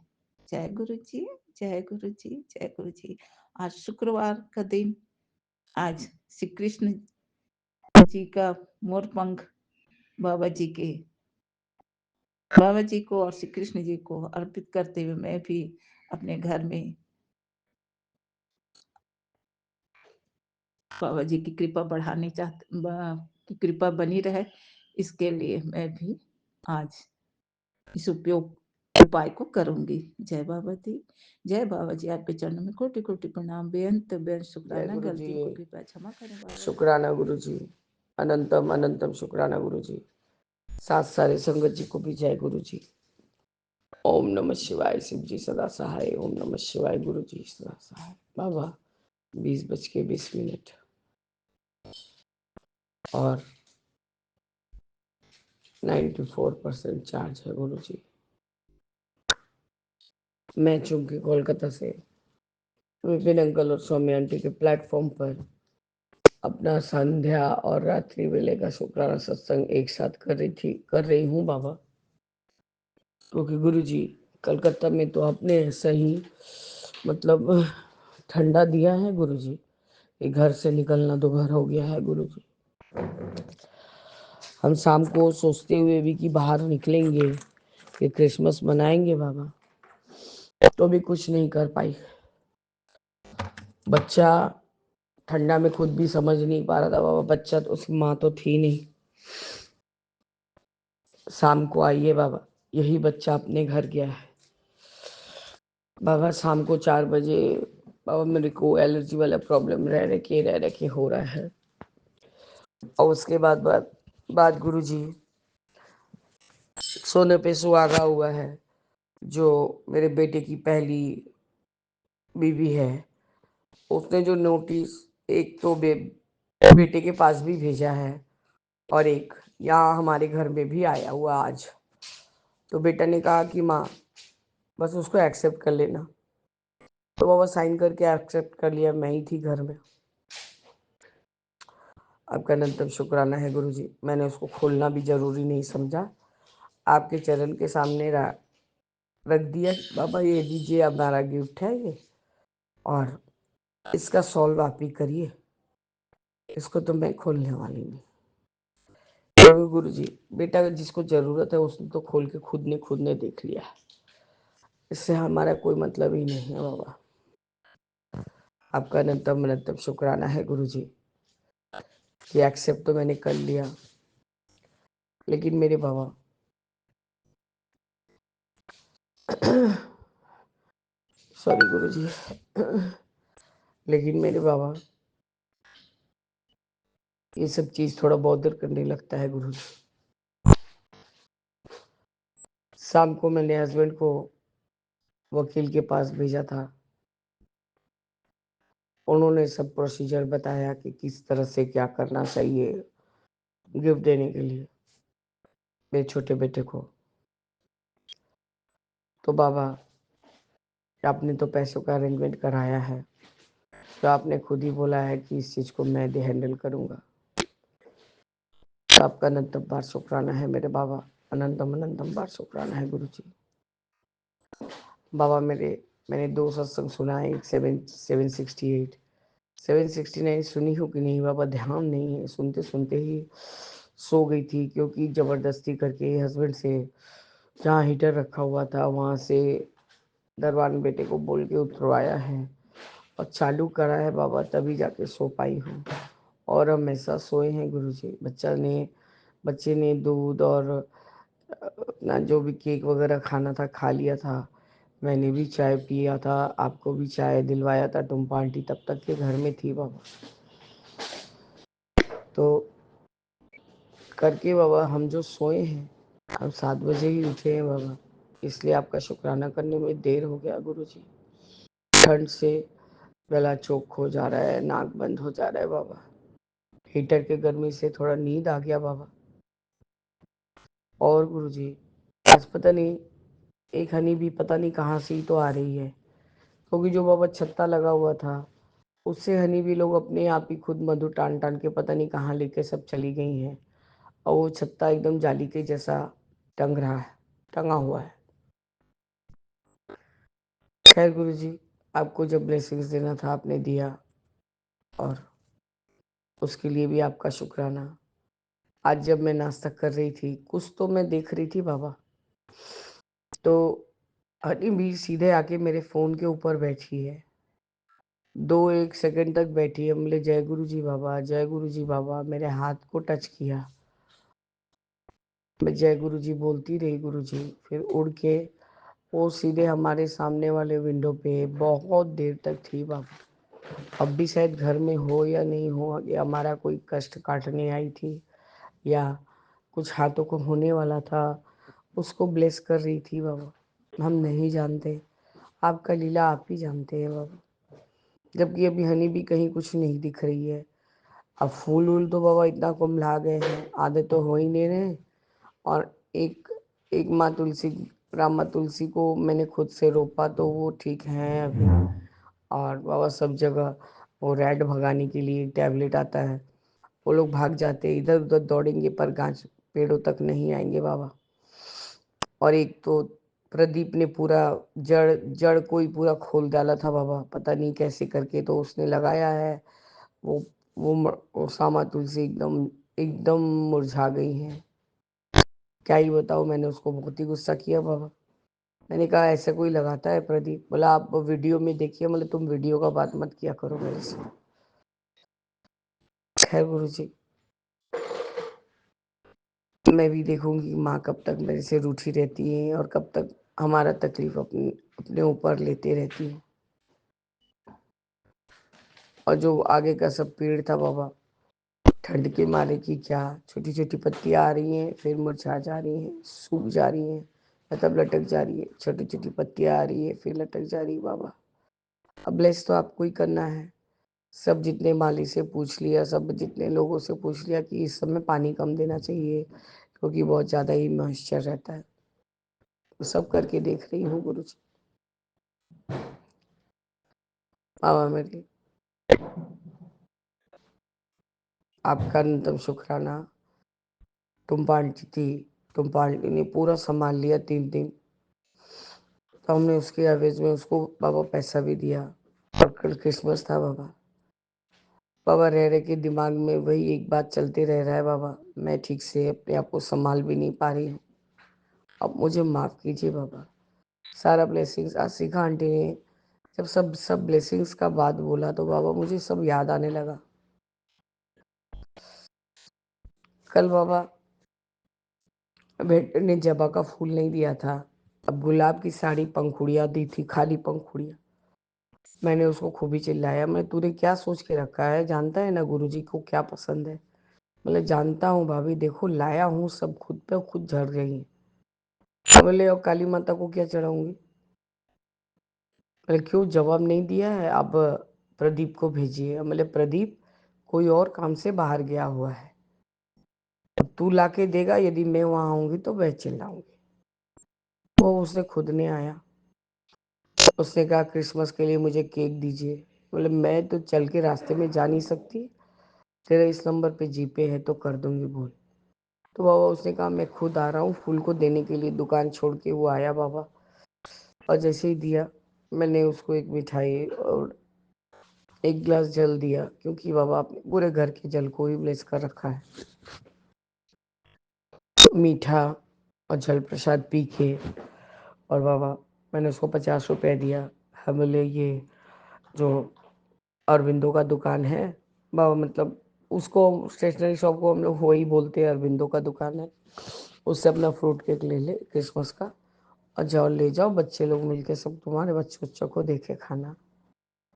जय गुरु जी, जय गुरु जी, जय गुरु जी। आज शुक्रवार का दिन, आज श्री कृष्ण जी का मोर पंख बाबा जी को और श्री कृष्ण जी को अर्पित करते हुए मैं भी अपने घर में बाबा जी की कृपा बढ़ानी की कृपा बनी रहे, इसके लिए मैं भी आज इस उपाय को करूंगी। जय बाबा जी। जय बाबा जी। आपके चरणों में कोटि कोटि प्रणाम। बेअंत बेअंत शुक्राना। गलतियों को कृपया क्षमा करें बाबा। शुक्राना गुरु जी। अनंतम अनंतम शुक्राना गुरु जी। साथ सारे संगत जी को भी जय गुरु जी। ओम नमः शिवाय। शिव जी सदा सहाय। ओम नमः शिवाय। गुरु जी सदा सहाय। बाबा 20:20 और 94% चार्ज है गुरु जी। मैं चूंकि कोलकाता से विपिन अंकल और स्वामी आंटी के प्लेटफॉर्म पर अपना संध्या और रात्रि वेले का शुक्राना सत्संग एक साथ कर रही हूँ बाबा, क्योंकि गुरु जी कलकत्ता में तो आपने ऐसा ही मतलब ठंडा दिया है गुरु जी, कि घर से निकलना दोबारा हो गया है गुरु जी। हम शाम को सोचते हुए भी कि बाहर निकलेंगे, कि क्रिसमस मनाएंगे बाबा, तो भी कुछ नहीं कर पाई। बच्चा ठंडा में खुद भी समझ नहीं पा रहा था बाबा, बच्चा तो उसकी माँ तो थी नहीं। शाम को आइए बाबा, यही बच्चा अपने घर गया है बाबा। शाम को 4 बजे बाबा मेरे को एलर्जी वाला प्रॉब्लम रह रखे हो रहा है। और उसके बाद गुरु जी सोने पे सुहागा हुआ है, जो मेरे बेटे की पहली बीवी है, उसने जो नोटिस एक तो बेटे के पास भी भेजा है और एक यहाँ हमारे घर में भी आया हुआ आज। तो बेटा ने कहा कि माँ बस उसको एक्सेप्ट कर लेना, तो बाबा साइन करके एक्सेप्ट कर लिया। मैं ही थी घर में। आपका अनंतम शुक्राना है गुरु जी। मैंने उसको खोलना भी जरूरी नहीं समझा, आपके चरण के सामने रख दिया। बाबा ये लीजिए, हमारा गिफ्ट है ये, और इसका सॉल्व आप ही करिए, इसको तो मैं खोलने वाली नहीं। तो गुरु जी बेटा जिसको जरूरत है उसने तो खोल के खुद ने देख लिया। इससे हमारा कोई मतलब ही नहीं है बाबा। आपका अनंतम अनंतम शुक्राना है गुरुजी कि एक्सेप्ट तो मैंने कर लिया, लेकिन मेरे बाबा सॉरी गुरुजी, लेकिन मेरे बाबा ये सब चीज थोड़ा बॉदर करने लगता है गुरुजी। शाम को मैंने हस्बैंड को वकील के पास भेजा था, उन्होंने सब प्रोसीजर बताया कि किस तरह से क्या करना चाहिए गिफ्ट देने के लिए मेरे छोटे बेटे को। तो बाबा आपने तो पैसों का अरेंजमेंट कराया है, तो आपने खुद ही बोला है कि इस चीज को मैं हैंडल करूंगा। तो आपका अनंतम बार शुक्राना है मेरे बाबा, अनंतम अनंतम बार शुक्राना है गुरु जी। बाबा मैंने 2 सत्संग सुना है, एक 768 769 सुनी हो कि नहीं बाबा, ध्यान नहीं है, सुनते सुनते ही सो गई थी, क्योंकि जबरदस्ती करके हस्बैंड से जहाँ हीटर रखा हुआ था वहाँ से दरबार में बेटे को बोल के उतरवाया है और चालू करा है बाबा, तभी जाके सो पाई हूँ। और हमेशा सोए हैं गुरुजी। बच्चे ने दूध और अपना जो भी केक वगैरह खाना था खा लिया था, मैंने भी चाय पिया था, आपको भी चाय दिलवाया था, टुम्पा आंटी तब तक के घर में थी बाबा। तो करके बाबा हम जो सोए हैं, हम 7 बजे ही उठे हैं बाबा, इसलिए आपका शुक्राना करने में देर हो गया गुरुजी। ठंड से गला चोक हो जा रहा है, नाक बंद हो जा रहा है बाबा, हीटर के गर्मी से थोड़ा नींद आ गया बाबा। और गुरुजी आज पता नहीं एक हनी भी पता नहीं कहाँ से ही तो आ रही है, क्योंकि जो बाबा छत्ता लगा हुआ था उससे हनी भी लोग अपने आप ही खुद मधु टान टान के पता नहीं कहाँ लेके सब चली गई हैं, और वो छत्ता एकदम जाली के जैसा टंगा हुआ है। खैर गुरुजी, आपको जब ब्लेसिंग्स देना था आपने दिया, और उसके लिए भी आपका शुक्राना। आज जब मैं नाश्ता कर रही थी, कुछ तो मैं देख रही थी बाबा, तो हनी भी सीधे आके मेरे फोन के ऊपर बैठी है, 1 सेकंड तक बैठी है। बोले जय गुरु जी बाबा, जय गुरु जी बाबा, मेरे हाथ को टच किया, मैं जय गुरु जी बोलती रही गुरु जी, फिर उड़ के वो सीधे हमारे सामने वाले विंडो पे बहुत देर तक थी बाबा। अब भी शायद घर में हो या नहीं हो, या हमारा कोई कष्ट काटने आई थी, या कुछ हाथों को होने वाला था, उसको ब्लेस कर रही थी बाबा। हम नहीं जानते, आपका लीला आप ही जानते हैं बाबा। जबकि अभी हनी भी कहीं कुछ नहीं दिख रही है। अब फूल वूल तो बाबा इतना कुम्भला गए हैं, आधे तो हो ही नहीं रहे। और एक एक माँ तुलसी, रामा तुलसी को मैंने खुद से रोपा, तो वो ठीक है अभी। और बाबा सब जगह वो रैड भगाने के लिए टैबलेट आता है, वो लोग भाग जाते हैं, इधर उधर दौड़ेंगे पर गाछ पेड़ों तक नहीं आएंगे बाबा। और एक तो प्रदीप ने पूरा जड़ जड़ को ही पूरा खोल डाला था बाबा, पता नहीं कैसे करके, तो उसने लगाया है वो वो सामा तुलसी एकदम एकदम मुरझा गई है। क्या ही बताओ, मैंने उसको बहुत ही गुस्सा किया बाबा। मैंने कहा ऐसा कोई लगाता है प्रदीप? बोला आप वीडियो में देखिए, मतलब तुम वीडियो का बात मत किया करो मेरे से। खैर गुरु जी, मैं भी देखूंगी माँ कब तक मेरे से रूठी रहती है और कब तक हमारा तकलीफ अपने ऊपर लेते रहती है। और जो आगे का सब पेड़ था बाबा, ठंड के मारे की क्या, छोटी छोटी पत्तियां आ रही हैं, फिर मुरझा जा रही हैं, सूख जा रही हैं, मतलब लटक जा रही है, छोटी छोटी पत्तियां आ रही है फिर लटक जा रही है बाबा। अब ब्लेस तो आपको ही करना है। सब जितने माली से पूछ लिया, सब जितने लोगों से पूछ लिया कि इस समय पानी कम देना चाहिए क्योंकि बहुत ज़्यादा ही मॉइस्चर रहता है, तो सब करके देख रही हूँ गुरु जी। बाबा मेरे आपका अनंतम शुक्राना। तुम पार्टी थी, तुम पार्टी ने पूरा संभाल लिया 3 दिन, तो हमने उसके एवज में उसको बाबा पैसा भी दिया। और कल क्रिसमस था बाबा, बाबा रह रहे के दिमाग में वही एक बात चलते रह रहा है बाबा, मैं ठीक से अपने आप को संभाल भी नहीं पा रही हूँ। अब मुझे माफ़ कीजिए बाबा, सारा ब्लेसिंग्स आज शिखा आंटी ने जब सब सब ब्लेसिंग्स का बात बोला तो बाबा मुझे सब याद आने लगा। कल बाबा बेटे ने जबा का फूल नहीं दिया था, अब गुलाब की साड़ी पंखुड़ियाँ दी थी, खाली पंखुड़ियाँ। मैंने उसको खूब ही चिल्लाया, मैं तूने क्या सोच के रखा है, जानता है ना गुरुजी को क्या पसंद है। बोले जानता हूँ भाभी, देखो लाया हूँ सब खुद पे खुद झड़ रही है। बोले और काली माता को क्या चढ़ाऊंगी। बोले क्यों जवाब नहीं दिया है, अब प्रदीप को भेजिए। बोले प्रदीप कोई और काम से बाहर गया हुआ है, अब तू ला के देगा, यदि मैं वहां आऊंगी तो मैं चिल्लाऊंगी। वो उसने खुद नहीं आया, उसने कहा क्रिसमस के लिए मुझे केक दीजिए। बोले मैं तो चल के रास्ते में जा नहीं सकती, तेरा इस नंबर पे जीपे है तो कर दूंगी बोल। तो बाबा उसने कहा मैं खुद आ रहा हूँ फूल को देने के लिए। दुकान छोड़ के वो आया बाबा, और जैसे ही दिया मैंने उसको एक मिठाई और एक गिलास जल दिया, क्योंकि बाबा अपने पूरे घर के जल को ही ब्लेस कर रखा है। मीठा और जल प्रसाद पी के, और बाबा मैंने उसको 50 रुपये दिया। हम बोले ये जो अरविंदो का दुकान है बाबा, मतलब उसको स्टेशनरी शॉप को हम लोग वही बोलते हैं, अरविंदो का दुकान है, उससे अपना फ्रूट केक ले ले क्रिसमस का, और जाओ ले जाओ बच्चे लोग मिलके सब तुम्हारे बच्चों को देखे खाना।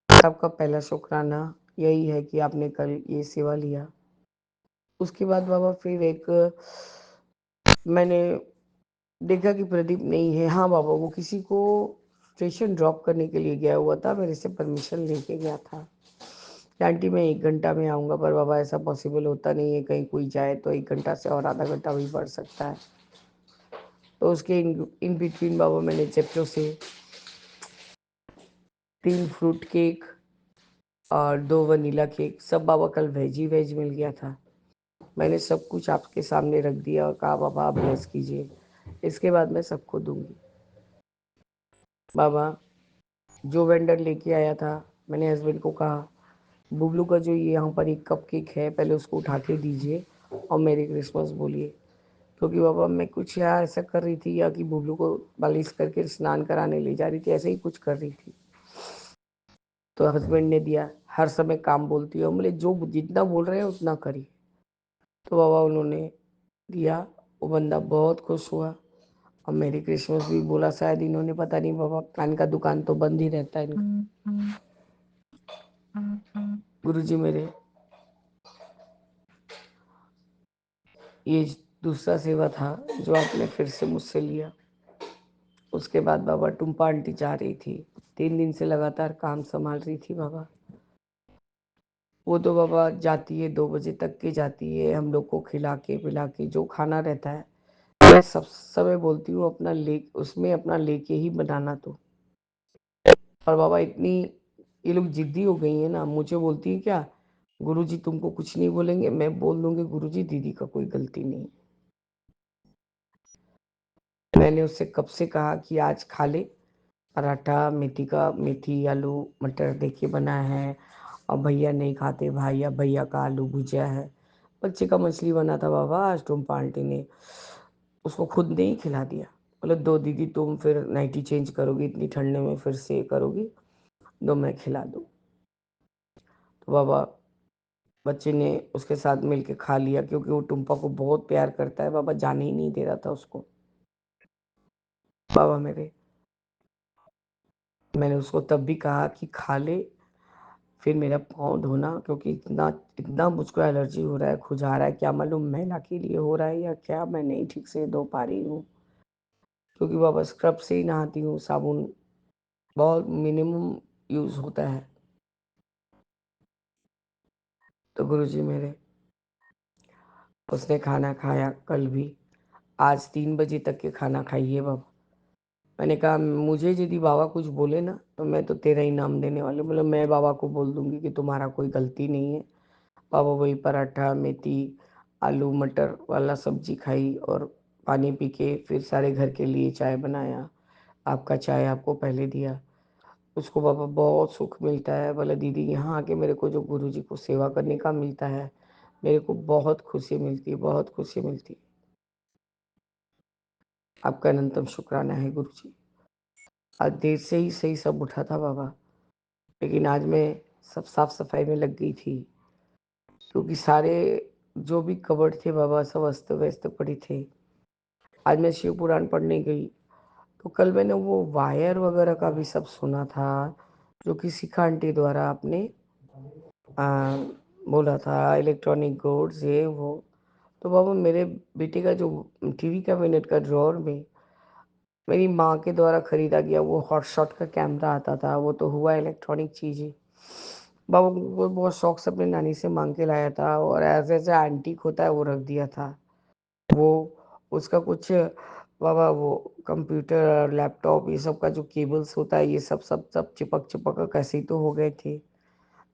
आपका पहला शुक्राना यही है कि आपने कल ये सेवा लिया। उसके बाद बाबा फिर एक मैंने देखा कि प्रदीप नहीं है। हाँ बाबा वो किसी को स्टेशन ड्रॉप करने के लिए गया हुआ था, मेरे से परमिशन लेके गया था कि आंटी मैं 1 घंटा में आऊँगा, पर बाबा ऐसा पॉसिबल होता नहीं है, कहीं कोई जाए तो 1 घंटा से और आधा घंटा भी बढ़ सकता है। तो उसके इन बिटवीन बाबा मैंने जेप्टो से 3 फ्रूट केक और 2 वनीला केक, सब बाबा कल वेज ही वेज मिल गया था, मैंने सब कुछ आपके सामने रख दिया और कहा बाबा आप ब्लेस कीजिए, इसके बाद मैं सबको दूंगी। बाबा जो वेंडर लेके आया था, मैंने हस्बैंड को कहा बुबलू का जो ये यहाँ पर एक कप केक है पहले उसको उठा के दीजिए और मेरी क्रिसमस बोलिए, क्योंकि बाबा मैं कुछ यहाँ ऐसा कर रही थी या कि बुबलू को मालिश करके स्नान कराने ले जा रही थी, ऐसे ही कुछ कर रही थी। तो हस्बैंड ने दिया, हर समय काम बोलती है, बोले जो जितना बोल रहे हैं उतना करिए। तो बाबा उन्होंने दिया, वो बंदा बहुत खुश हुआ और मेरी क्रिसमस भी बोला, शायद इन्होंने पता नहीं बाबा कान का दुकान तो बंद ही रहता है इनका। गुरुजी मेरे ये दूसरा सेवा था जो आपने फिर से मुझसे लिया। उसके बाद बाबा टुम्पा आंटी जा रही थी, 3 दिन से लगातार काम संभाल रही थी बाबा। वो तो बाबा जाती है 2 बजे तक के जाती है, हम लोग को खिला के पिला के जो खाना रहता है मैं सब समय बोलती हूँ अपना ले उसमें अपना लेके ही बनाना। तो और बाबा इतनी ये लोग जिद्दी हो गई है ना, मुझे बोलती है क्या गुरुजी तुमको कुछ नहीं बोलेंगे, मैं बोल दूंगी गुरुजी दीदी का कोई गलती नहीं। मैंने उससे कब से कहा कि आज खा ले पराठा, मेथी आलू मटर देखिए बना है, और भैया नहीं खाते भाई, या भैया का आलू भुजिया है, बच्चे का मछली बना था बाबा, आज टुम्पा आंटी ने उसको खुद नहीं खिला दिया। बोले दो दीदी तुम फिर नाइटी चेंज करोगी इतनी ठंडे में, फिर से करोगी, दो मैं खिला दूँ। तो बाबा बच्चे ने उसके साथ मिलके खा लिया, क्योंकि वो टुम्पा को बहुत प्यार करता है, बाबा जाने ही नहीं दे रहा था उसको। बाबा मेरे मैंने उसको तब भी कहा कि खा ले, फिर मेरा पाँव धोना, क्योंकि इतना इतना मुझको एलर्जी हो रहा है, खुजा रहा है, क्या मालूम महिला के लिए हो रहा है या क्या, मैं नहीं ठीक से धो पा रही हूँ, क्योंकि बाबा स्क्रब से ही नहाती हूँ, साबुन बहुत मिनिमम यूज़ होता है। तो गुरुजी मेरे उसने खाना खाया कल भी, आज 3 बजे तक के खाना खाइए बाबा। मैंने कहा मुझे यदि बाबा कुछ बोले ना तो मैं तो तेरा ही नाम देने वाले, बोले मैं बाबा को बोल दूंगी कि तुम्हारा कोई गलती नहीं है। बाबा वही पराठा मेथी आलू मटर वाला सब्जी खाई और पानी पी के फिर सारे घर के लिए चाय बनाया, आपका चाय आपको पहले दिया। उसको बाबा बहुत सुख मिलता है, बोला दीदी यहाँ आके मेरे को जो गुरुजी को सेवा करने का मिलता है, मेरे को बहुत खुशी मिलती है, बहुत खुशी मिलती है। आपका अनंतम शुक्राना है गुरुजी। आज देर से ही सही सब उठा था बाबा, लेकिन आज मैं सब साफ-सफाई में लग गई थी, क्योंकि सारे जो भी कबर्ड थे बाबा सब अस्त-व्यस्त पड़े थे। आज मैं शिव पुराण पढ़ने गई, तो कल मैंने वो वायर वगैरह का भी सब सुना था, जो कि शिखा आंटी द्वारा आपने अ, बोला था इलेक्ट्रॉनिक गुड्स ये वो। तो बाबा मेरे बेटे का जो टीवी कैबिनेट का ड्रॉअर में मेरी माँ के द्वारा खरीदा गया वो हॉटशॉट का कैमरा आता था, वो तो हुआ इलेक्ट्रॉनिक चीज़ ही। बाबा वो बहुत शौक से अपनी नानी से माँग के लाया था और एज़ एंटीक होता है वो रख दिया था। वो उसका कुछ बाबा वो कंप्यूटर, लैपटॉप ये सब का जो केबल्स होता है ये सब चिपक-चिपक कर कैसे ही तो हो गए थे।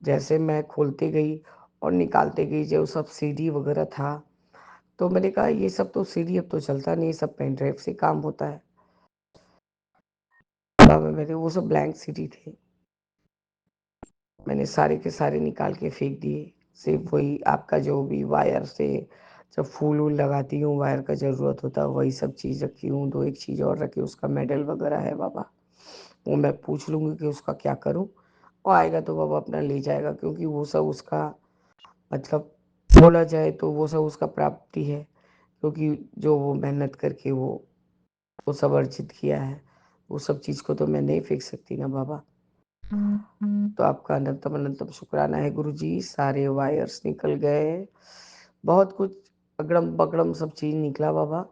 जैसे मैं खोलते गई और निकालते गई जो सब सीडी वगैरह था, तो मैंने कहा ये सब तो सीडी अब तो चलता नहीं, सब पेन ड्राइव से काम होता है। बाबा मेरे वो सब ब्लैंक सीडी थे। मैंने सारे के सारे निकाल के फेंक दिए। सिर्फ़ वही आपका जो भी वायर से जब फूल-वूल लगाती हूँ, वायर का ज़रूरत होता है, वही सब चीज़ रखी हूँ। 2-1 चीज़ और रखी, उसका मेडल वगैरह है बाबा। वो मैं पूछ लूँगी कि उसका क्या करूँ? वो आएगा तो बाबा अपना ले जाएगा, क्योंकि वो सब उसका मतलब बोला जाए तो वो सब उसका प्राप्ति है, क्योंकि जो वो मेहनत करके वो सब अर्जित किया है, वो सब चीज़ को तो मैं नहीं फेंक सकती ना बाबा। तो आपका अनंतम अनंतम शुक्राना है गुरुजी, सारे वायर्स निकल गए। बहुत कुछ अगड़म-बगड़म सब चीज़ निकला बाबा,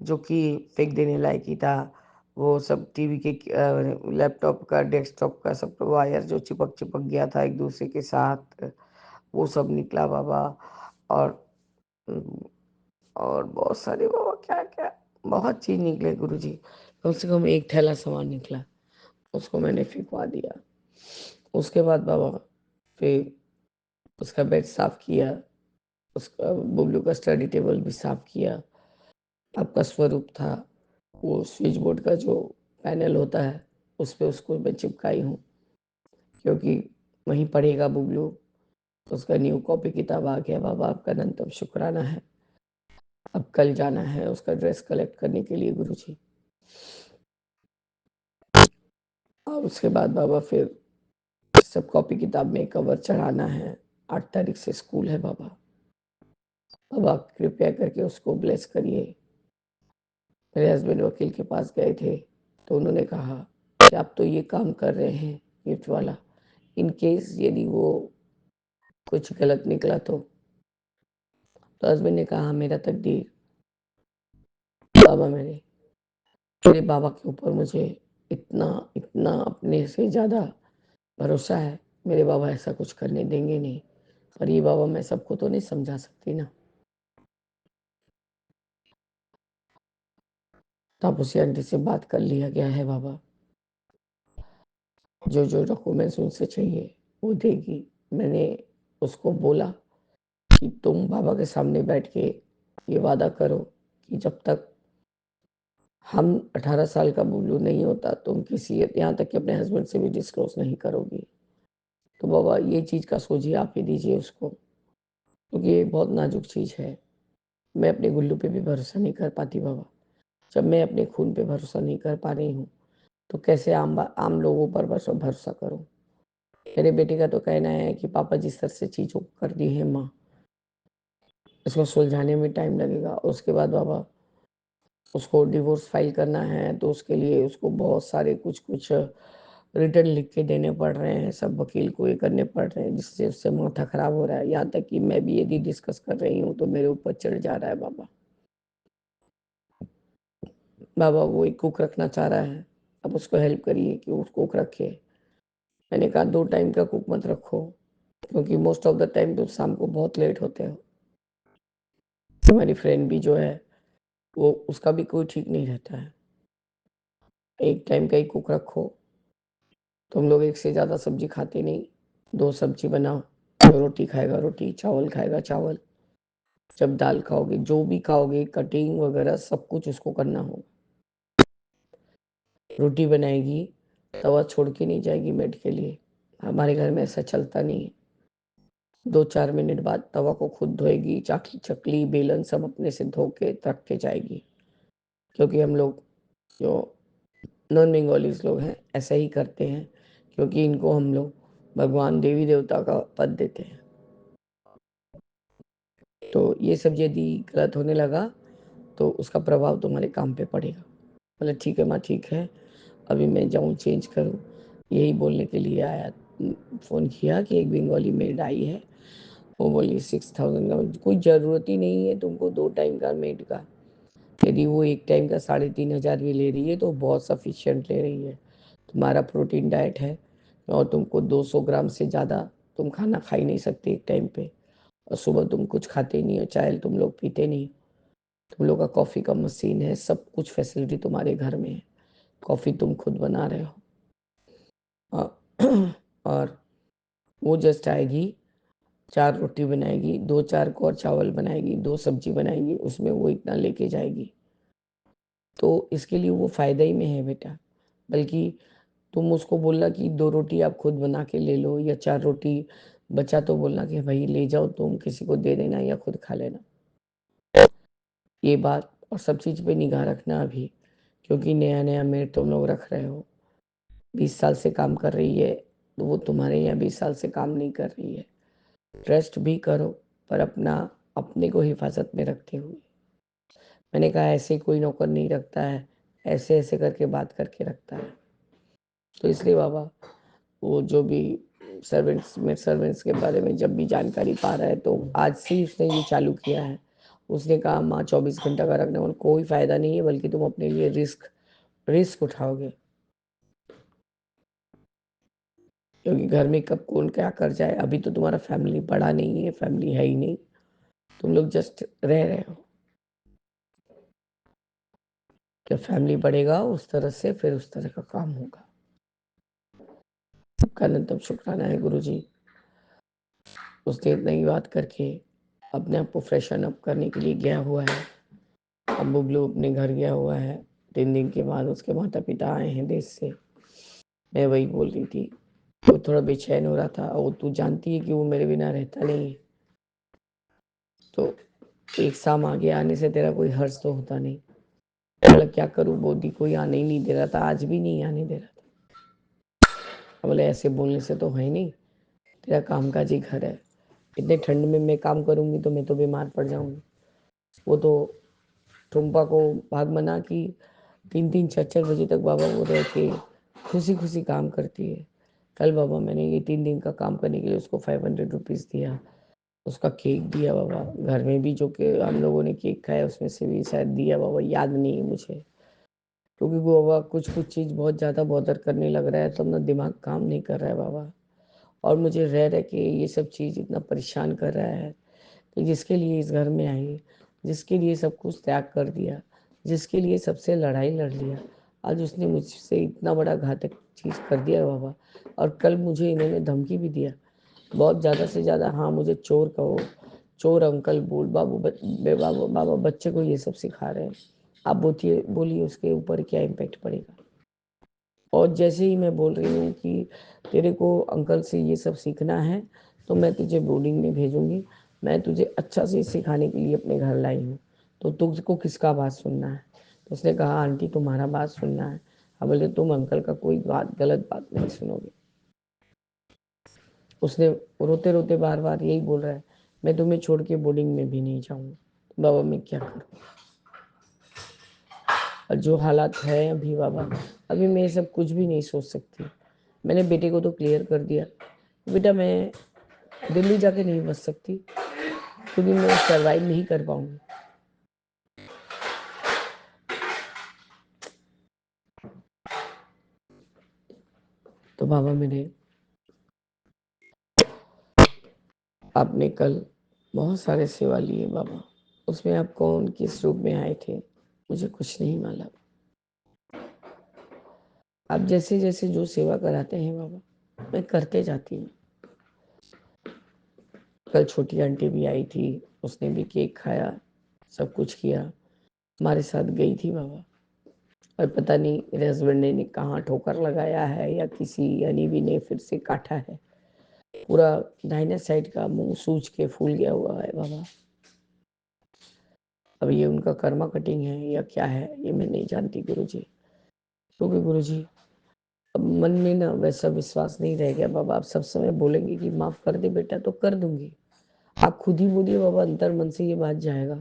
जो कि फेंक देने लायक ही था। वो सब टीवी के लैपटॉप का, डेस्कटॉप का सब वायर जो चिपक-चिपक गया था एक दूसरे के साथ, वो सब निकला बाबा। और उम, और बहुत सारे बाबा क्या-क्या बहुत चीज़ निकले गुरुजी। कम से कम 1 थैला सामान निकला, उसको मैंने फेंकवा दिया। उसके बाद बाबा फिर उसका बेड साफ़ किया, उसका बुबलू का स्टडी टेबल भी साफ़ किया। आपका स्वरूप था, वो स्विच बोर्ड का जो पैनल होता है, उसपे उसको मैं चिपकाई हूँ, क्योंकि वहीं पढ़ेगा बुबलू। उसका न्यू कॉपी किताब आ गया बाबा, आपका अनंतम शुक्राना है। अब कल जाना है उसका ड्रेस कलेक्ट करने के लिए गुरुजी। और उसके बाद बाबा फिर सब कॉपी किताब में कवर चढ़ाना है। 8 तारीख से स्कूल है बाबा। अब आप कृपया करके उसको ब्लेस करिए। मेरे हस्बैंड वकील के पास गए थे, तो उन्होंने कहा कि आप तो ये काम कर रहे हैं गिफ्ट वाला, इन केस यदि वो कुछ गलत निकला तो हस्बैंड ने कहा मेरा तकदीर बाबा मेरे बाबा के ऊपर मुझे इतना इतना अपने से ज़्यादा भरोसा है, मेरे बाबा ऐसा कुछ करने देंगे नहीं। पर ये बाबा मैं सबको तो नहीं समझा सकती ना। तो आप उसी आंटी से बात कर लिया गया है बाबा, जो डॉक्यूमेंट्स उनसे चाहिए वो देगी। मैंने उसको बोला कि तुम बाबा के सामने बैठ के ये वादा करो कि जब तक हम 18 साल का बुल्लू नहीं होता तुम किसी यहाँ तक कि अपने हस्बैंड से भी डिस्क्लोज नहीं करोगी। तो बाबा ये चीज़ का सोचिए, आप ही दीजिए उसको, क्योंकि ये बहुत नाजुक चीज़ है। मैं अपने गुल्लू पे भी भरोसा नहीं कर पाती बाबा। जब मैं अपने खून पे भरोसा नहीं कर पा रही हूँ, तो कैसे आम लोगों पर भरोसा करूँ? मेरे बेटे का तो कहना है कि पापा जिस तरह से चीज़ों को कर दी है माँ, इसको सुलझाने में टाइम लगेगा। उसके बाद बाबा उसको डिवोर्स फाइल करना है, तो उसके लिए उसको बहुत सारे कुछ-कुछ रिटर्न लिख के देने पड़ रहे हैं, सब वकील को ये करने पड़ रहे हैं, जिससे उससे माथा खराब हो रहा है। यहाँ तक कि मैं भी यदि डिस्कस कर रही हूँ, तो मेरे ऊपर चढ़ जा रहा है बाबा। बाबा वो एक कुक रखना चाह रहा है, आप उसको हेल्प करिए कि वो कुक रखे। मैंने कहा 2 टाइम का कुक मत रखो, क्योंकि मोस्ट ऑफ द टाइम तो शाम को बहुत लेट होते हो। हमारी फ्रेंड भी जो है, वो उसका भी कोई ठीक नहीं रहता है। 1 टाइम का ही कुक रखो। तुम लोग एक से ज़्यादा सब्जी खाते नहीं, 2 सब्जी बनाओ, जो रोटी खाएगा रोटी, चावल खाएगा चावल। जब दाल खाओगे, जो भी खाओगे कटिंग वगैरह सब कुछ उसको करना होगा। रोटी बनाएगी, तवा छोड़ के नहीं जाएगी बेड के लिए। हमारे घर में ऐसा चलता नहीं है। 2-4 मिनट बाद तवा को खुद धोएगी, चकली, बेलन सब अपने से धो के रख के जाएगी। क्योंकि हम लोग जो नॉन बंगालीज लोग हैं ऐसा ही करते हैं, क्योंकि इनको हम लोग भगवान देवी देवता का पद देते हैं। तो ये सब यदि गलत होने लगा तो उसका प्रभाव तुम्हारे काम पे पड़ेगा। बोले ठीक है माँ, ठीक है, अभी मैं जाऊँ चेंज करूँ। यही बोलने के लिए आया, फ़ोन किया कि एक बंगाली मेड आई है, वो बोली 6000 का। कोई ज़रूरत ही नहीं है तुमको 2 टाइम का मेड का। यदि वो 1 टाइम का 3500 भी ले रही है तो बहुत सफिशिएंट ले रही है। तुम्हारा प्रोटीन डाइट है और तुमको 200 ग्राम से ज़्यादा तुम खाना खा ही नहीं सकते एक टाइम पे, और सुबह तुम कुछ खाते नहीं हो, चाय तुम लोग पीते नहीं, तुम लोग का कॉफ़ी का मशीन है, सब कुछ फैसिलिटी तुम्हारे घर में है, कॉफ़ी तुम खुद बना रहे हो। और वो जस्ट आएगी, 4 रोटी बनाएगी, 2-4 और चावल बनाएगी, 2 सब्जी बनाएगी, उसमें वो इतना लेके जाएगी। तो इसके लिए वो फ़ायदा ही में है बेटा। बल्कि तुम उसको बोलना कि 2 रोटी आप खुद बना के ले लो, या 4 रोटी बचा तो बोलना कि भाई ले जाओ, तुम किसी को दे देना या खुद खा लेना। ये बात, और सब चीज़ पे निगाह रखना अभी, क्योंकि नया-नया मेड तुम लोग रख रहे हो। 20 साल से काम कर रही है, तो वो तुम्हारे यहाँ 20 साल से काम नहीं कर रही है। ट्रस्ट भी करो, पर अपने को हिफाज़त में रखते हुए। मैंने कहा ऐसे कोई नौकर नहीं रखता है, ऐसे-ऐसे करके बात करके रखता है। तो इसलिए बाबा, वो जो भी मेड सर्वेंट्स के बारे में जब भी जानकारी पा रहा है, तो आज से ही उसने ये चालू किया है। उसने कहा माँ 24 घंटा का रखने में कोई फ़ायदा नहीं है, बल्कि तुम अपने लिए रिस्क उठाओगे, क्योंकि घर में कब कौन क्या कर जाए। अभी तो तुम्हारा फैमिली बड़ा नहीं है, फैमिली है ही नहीं, तुम लोग जस्ट रह रहे हो। जब फैमिली बढ़ेगा उस तरह से, फिर उस तरह का काम होगा। सबका अनंतम शुक्राना है गुरुजी। उसने इतना ही बात करके अपने आप को फ्रेशन अप करने के लिए गया हुआ है। अब बुबलू अपने घर गया हुआ है। 3 दिन के बाद उसके माता पिता आए हैं देश से। मैं वही बोल रही थी, वो थोड़ा बेचैन हो रहा था। वो तू जानती है कि वो मेरे बिना रहता नहीं है, तो एक शाम आगे आने से तेरा कोई हर्ष तो होता नहीं। बोला क्या करूँ बोधी, कोई आने ही नहीं दे रहा था, आज भी नहीं आने दे रहा था। बोले ऐसे बोलने से तो है नहीं, तेरा कामकाजी घर है, इतने ठंड में मैं काम करूँगी तो मैं तो बीमार पड़ जाऊँगी। वो तो टुम्पा को भाग मना कि 3-3 4-4 बजे तक बाबा वो रह के खुशी खुशी काम करती है। कल बाबा मैंने ये 3 दिन का काम करने के लिए उसको 500 रुपीज़ दिया, उसका केक दिया बाबा। घर में भी जो कि हम लोगों ने केक खाया उसमें से भी शायद दिया बाबा, याद नहीं है मुझे, क्योंकि वो बाबा कुछ कुछ चीज़ बहुत ज़्यादा बॉदर करने लग रहा है, तो अपना दिमाग काम नहीं कर रहा है बाबा। और मुझे रह रह के ये सब चीज़ इतना परेशान कर रहा है कि जिसके लिए इस घर में आई, जिसके लिए सब कुछ त्याग कर दिया, जिसके लिए सबसे लड़ाई लड़ लिया, आज उसने मुझसे इतना बड़ा घातक चीज़ कर दिया बाबा। और कल मुझे इन्होंने धमकी भी दिया, बहुत ज़्यादा से ज़्यादा, हाँ मुझे चोर कहो, चोर अंकल बोल, बाबा बच्चे को ये सब सिखा रहे हैं। आप बोलिए उसके ऊपर क्या इम्पैक्ट पड़ेगा। और जैसे ही मैं बोल रही हूँ कि तेरे को अंकल से ये सब सीखना है, तो मैं तुझे बोर्डिंग में भेजूंगी, मैं तुझे अच्छा से सिखाने के लिए अपने घर लाई हूँ, तो तुझको किसका बात सुनना है। तो उसने कहा आंटी तुम्हारा बात सुनना है। अब बोले तुम अंकल का कोई गलत बात नहीं सुनोगे। उसने रोते रोते बार बार यही बोल रहा है, मैं तुम्हें छोड़ के बोर्डिंग में भी नहीं जाऊँगा। बाबा मैं क्या करूँ, और जो हालात है अभी बाबा, अभी मैं ये सब कुछ भी नहीं सोच सकती। मैंने बेटे को तो क्लियर कर दिया, बेटा मैं दिल्ली जाके नहीं बच सकती, क्योंकि मैं सर्वाइव नहीं कर पाऊंगी। तो बाबा मेरे, आपने कल बहुत सारे सेवा लिए बाबा, उसमें आप कौन किस रूप में आए थे मुझे कुछ नहीं मालूम। आप जैसे जैसे जो सेवा कराते हैं बाबा, मैं करते जाती हूँ। कल छोटी आंटी भी आई थी, उसने भी केक खाया, सब कुछ किया, हमारे साथ गई थी बाबा। और पता नहीं मेरे हस्बैंड ने कहाँ ठोकर लगाया है, या किसी अनीबी ने फिर से काटा है, पूरा दाहिने साइड का मुंह सूज के फूल गया हुआ है बाबा। अब ये उनका कर्मा कटिंग है या क्या है ये मैं नहीं जानती गुरुजी, क्योंकि गुरुजी अब मन में ना वैसा विश्वास नहीं रह गया बाबा। आप सब समय बोलेंगे कि माफ कर दे बेटा तो कर दूंगी। आप खुद ही बोलिए बाबा, अंतर मन से ये बात जाएगा।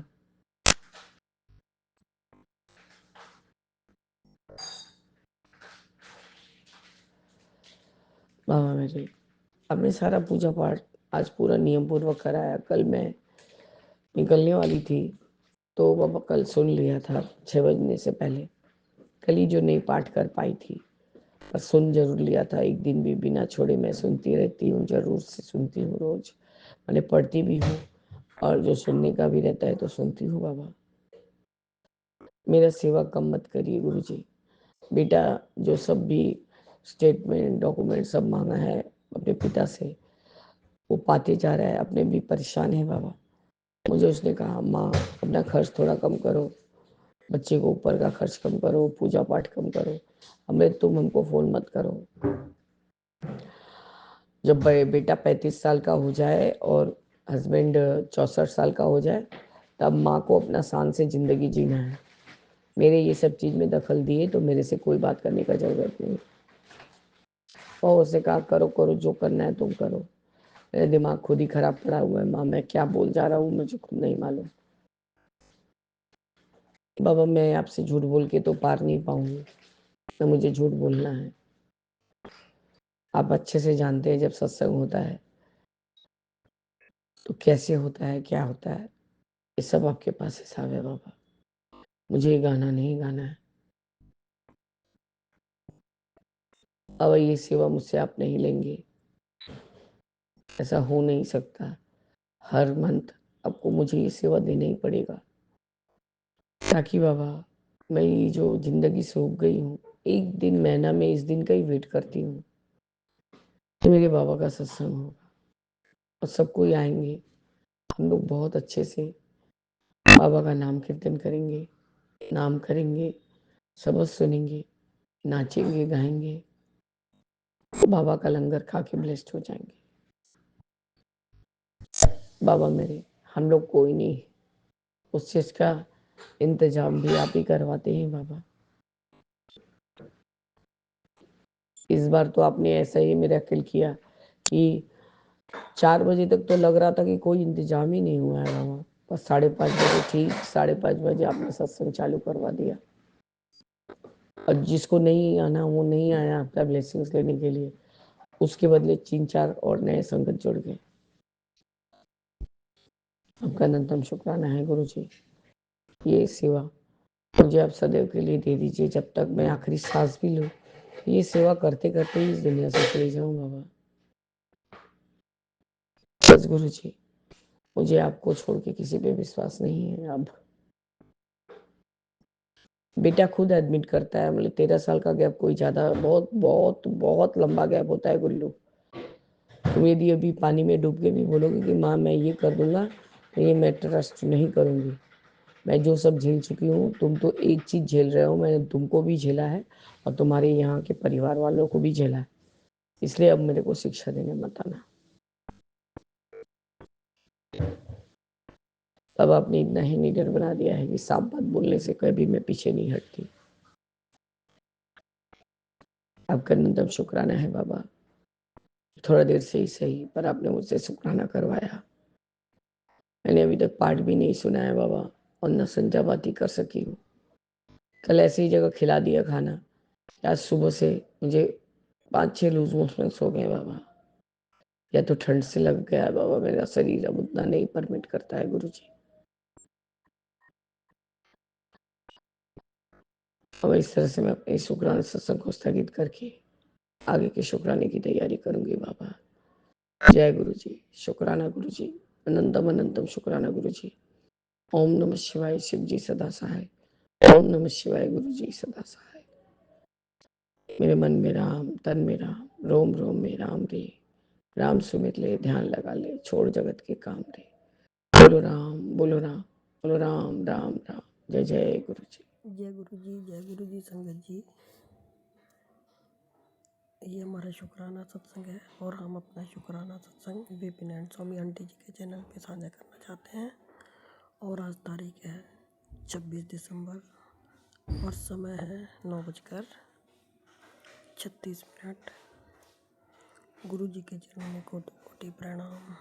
बाबा मेरे, आपने सारा पूजा पाठ आज पूरा नियम पूर्वक कराया। कल मैं निकलने वाली थी तो बाबा कल सुन लिया था 6 बजने से पहले। कल ही जो नहीं पाठ कर पाई थी पर सुन जरूर लिया था। एक दिन भी बिना छोड़े मैं सुनती रहती हूँ, जरूर से सुनती हूँ रोज। मैंने पढ़ती भी हूँ और जो सुनने का भी रहता है तो सुनती हूँ बाबा। मेरा सेवा कम मत करिए गुरुजी। बेटा जो सब भी स्टेटमेंट डॉक्यूमेंट सब मांगा है अपने पिता से वो पाते जा रहा है, अपने भी परेशान है बाबा। मुझे उसने कहा माँ अपना खर्च थोड़ा कम करो, बच्चे को ऊपर का खर्च कम करो, पूजा पाठ कम करो, हमें तुम हमको फोन मत करो। जब बेटा 35 साल का हो जाए और हस्बैंड 64 साल का हो जाए तब माँ को अपना शान से जिंदगी जीना है। मेरे ये सब चीज में दखल दिए तो मेरे से कोई बात करने का जरूरत नहीं। और उसने कहा करो करो जो करना है तुम करो। मेरा दिमाग खुद ही खराब पड़ा हुआ है माँ, मैं क्या बोल जा रहा हूँ मुझे खुद नहीं मालूम। बाबा मैं आपसे झूठ बोल के तो पार नहीं पाऊंगी, ना मुझे झूठ बोलना है। आप अच्छे से जानते हैं जब सत्संग होता है तो कैसे होता है, क्या होता है, ये सब आपके पास हिसाब है बाबा। मुझे ये गाना नहीं गाना है। अब ये सेवा मुझसे आप नहीं लेंगे, ऐसा हो नहीं सकता। हर मंथ आपको मुझे ये सेवा देना ही पड़ेगा ताकि बाबा मैं ये जो जिंदगी से उब गई हूँ, एक दिन महीना में इस दिन का ही वेट करती हूँ कि मेरे बाबा का सत्संग होगा और सब कोई आएंगे। हम लोग बहुत अच्छे से बाबा का नाम कीर्तन करेंगे, नाम करेंगे, सबक सुनेंगे, नाचेंगे गाएंगे, बाबा का लंगर खा के ब्लेस्ड हो जाएंगे। बाबा मेरे हम लोग कोई नहीं, उस चीज का इंतजाम भी आप ही करवाते हैं बाबा। इस बार तो आपने ऐसा ही मिरेकल किया कि 4 बजे तक तो लग रहा था कि कोई इंतजाम ही नहीं हुआ है बाबा, बस 5:30 बजे ठीक 5:30 बजे आपने सत्संग चालू करवा दिया और जिसको नहीं आना वो नहीं आया आपका ब्लेसिंग्स लेने के लिए, उसके बदले 3-4 और नए संगत जुड़ गए। आपका अनंतम शुक्राना है गुरु जी। ये सेवा मुझे आप सदैव के लिए दे दीजिए, जब तक मैं आखिरी सांस भी लूँ ये सेवा करते करते ही इस दुनिया से चले जाऊं बाबा। बस गुरु जी मुझे आपको छोड़ के किसी पे विश्वास नहीं है। अब बेटा खुद एडमिट करता है, मतलब 13 साल का गैप कोई ज्यादा बहुत बहुत बहुत लंबा गैप होता है गुल्लू। तुम यदि अभी पानी में डूब के भी बोलोगे कि माँ मैं ये कर दूंगा तो ये मैं ट्रस्ट नहीं करूंगी। मैं जो सब झेल चुकी हूँ, तुम तो एक चीज झेल रहे हो, मैंने तुमको भी झेला है और तुम्हारे यहाँ के परिवार वालों को भी झेला है, इसलिए अब मेरे को शिक्षा देने मत आना। अब आपने इतना ही निडर बना दिया है कि साफ बात बोलने से कभी मैं पीछे नहीं हटती। आपका न्यूनतम शुक्राना है बाबा। थोड़ा देर से ही सही पर आपने मुझसे शुक्राना करवाया। मैंने अभी तक पाठ भी नहीं सुना है बाबा और न संजा बाती कर सकी हूँ। कल ऐसी ही जगह खिला दिया खाना, आज सुबह से मुझे 5-6 लूज मोशन हो गए बाबा। या तो ठंड से लग गया है बाबा, मेरा शरीर अब उतना नहीं परमिट करता है गुरु जी। अब इस तरह से मैं अपने शुक्राना सत्संग को स्थगित करके आगे के शुक्राने की तैयारी करूंगी बाबा। जय गुरु जी, शुक्राना गुरु जी, अनंतम अनंतम शुक्राना गुरु जी। ओम नमः शिवाय, शिव जी सदा सहाय। ओम नमः शिवाय, गुरु जी सदा सहाय। मेरे मन में राम, तन में राम, रोम रोम में राम रे। राम सुमित ले, ध्यान लगा ले, छोड़ जगत के काम रे। बोलो राम, बोलो राम, बोलो राम राम राम। जय जय गुरु जी। जय गुरु जी, जय गुरु जी। संगत जी, ये हमारा शुक्राना सत्संग है और हम अपना शुक्राना सत्संग विपिन एंड स्वामी आंटी जी के चैनल पे साझा करना चाहते हैं। और आज तारीख है 26 दिसंबर और समय है 9:30। 36 मिनट। गुरु जी के चरणों में कोटि कोटि प्रणाम।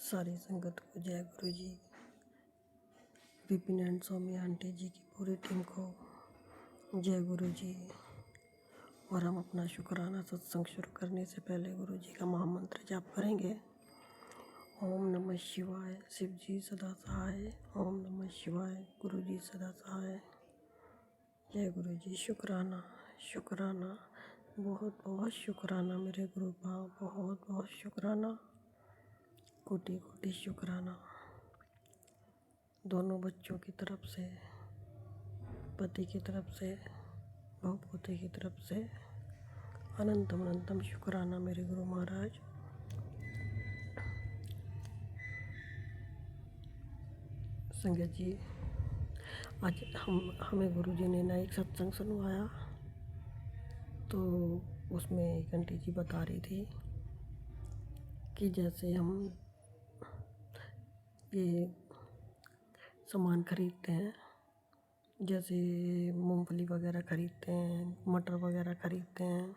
सारी संगत को जय गुरु जी। विपिन एंड स्वामी आंटी जी की पूरी टीम को जय गुरु जी। और हम अपना शुक्राना सत्संग शुरू करने से पहले गुरु जी का महामंत्र जाप करेंगे। ओम नमः शिवाय, शिव जी सदा सहाय। ओम नमः शिवाय, गुरु जी सदा सहाय। जय गुरु जी। शुक्राना शुक्राना, बहुत बहुत शुक्राना मेरे गुरु बाप, बहुत बहुत शुक्राना, कोटि कोटि शुक्राना। दोनों बच्चों की तरफ से, पति की तरफ से, भवभूति की तरफ से अनंतम अनंतम शुक्राना मेरे गुरु महाराज। संगत जी, आज हमें गुरु जी ने ना एक सत्संग सुनवाया, तो उसमें एक आंटी जी बता रही थी कि जैसे हम ये सामान खरीदते हैं, जैसे मूंगफली वगैरह खरीदते हैं, मटर वगैरह खरीदते हैं,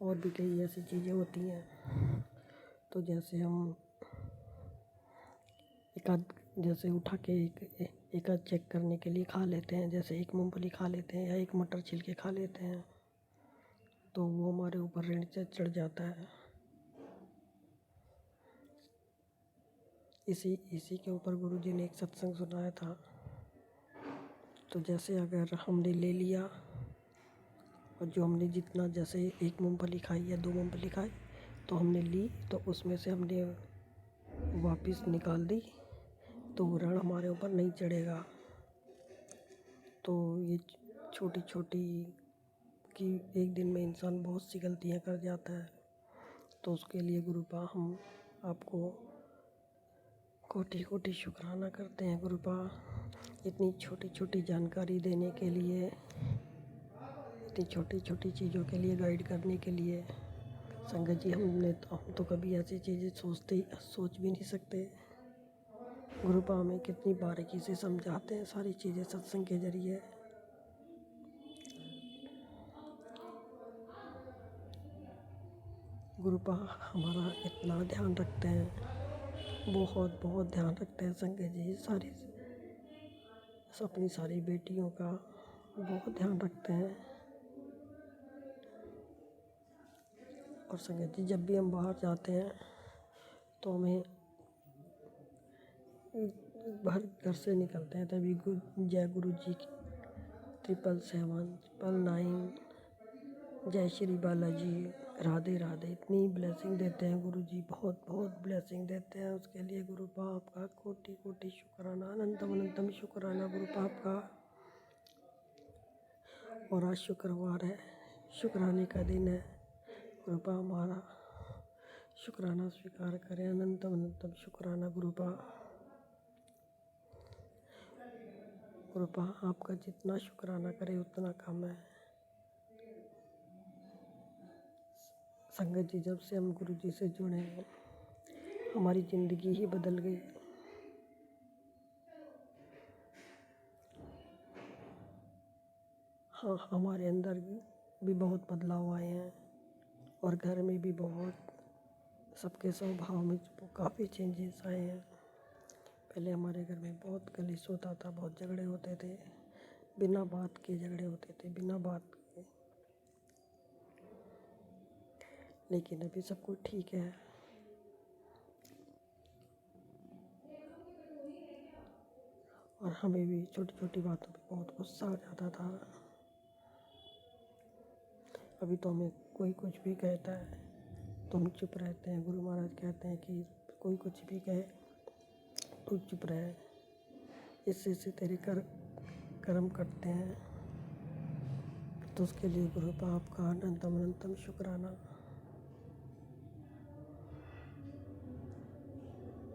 और भी कई ऐसी चीज़ें होती हैं, तो जैसे हम एक आध जैसे उठा के एक आध चेक करने के लिए खा लेते हैं, जैसे एक मूंगफली खा लेते हैं या एक मटर छील के खा लेते हैं, तो वो हमारे ऊपर ऋण से चढ़ जाता है। इसी के ऊपर गुरु जी ने एक सत्संग सुनाया था। तो जैसे अगर हमने ले लिया और जो हमने जितना, जैसे एक मूंगफली खाई या 2 मूंगफली खाई, तो हमने ली, तो उसमें से हमने वापस निकाल दी, तो वो ऋण हमारे ऊपर नहीं चढ़ेगा। तो ये छोटी छोटी कि एक दिन में इंसान बहुत सी गलतियाँ कर जाता है, तो उसके लिए गुरुपा हम आपको कोटि कोटि शुक्राना करते हैं गुरुपा, इतनी छोटी छोटी जानकारी देने के लिए, इतनी छोटी छोटी चीज़ों के लिए गाइड करने के लिए। संगत जी, हम तो कभी ऐसी चीज़ें सोच भी नहीं सकते। गुरुपा हमें कितनी बारीकी से समझाते हैं सारी चीज़ें सत्संग के जरिए। गुरुपा हमारा इतना ध्यान रखते हैं, बहुत बहुत ध्यान रखते हैं संगत जी। अपनी सारी बेटियों का बहुत ध्यान रखते हैं। और संगत जी, जब भी हम बाहर जाते हैं तो हमें बाहर घर से निकलते हैं तभी जय गुरु जी की 777 999 जय श्री बालाजी, राधे राधे, इतनी ब्लेसिंग देते हैं गुरु जी, बहुत बहुत ब्लेसिंग देते हैं। उसके लिए गुरु बाप का कोटि कोटि शुक्राना, अनंतम अनंतम शुक्राना गुरु बाप का। और आज शुक्रवार है, शुक्राने का दिन है। गुरुपा हमारा शुक्राना स्वीकार करें, अनंतम अनंतम शुक्राना गुरुपा। गुरुपा आपका जितना शुक्राना करे उतना कम है। संगत जी, जब से हम गुरु जी से जुड़े हैं, हमारी ज़िंदगी ही बदल गई। हाँ, हमारे अंदर भी बहुत बदलाव आए हैं, और घर में भी बहुत, सबके स्वभाव में काफ़ी चेंजेस आए हैं। पहले हमारे घर में बहुत कलेश होता था, बहुत झगड़े होते थे, बिना बात के झगड़े होते थे, बिना बात के। लेकिन अभी सब कुछ ठीक है। और हमें भी छोटी छोटी बातों पे बहुत गुस्सा आ जाता था। अभी तो हमें कोई कुछ भी कहता है तो हम चुप रहते हैं। गुरु महाराज कहते हैं कि कोई कुछ भी कहे तो चुप रहे, इससे तेरे कर्म कटते हैं। तो उसके लिए गुरु बाप का अनंतम अनंतम शुक्राना।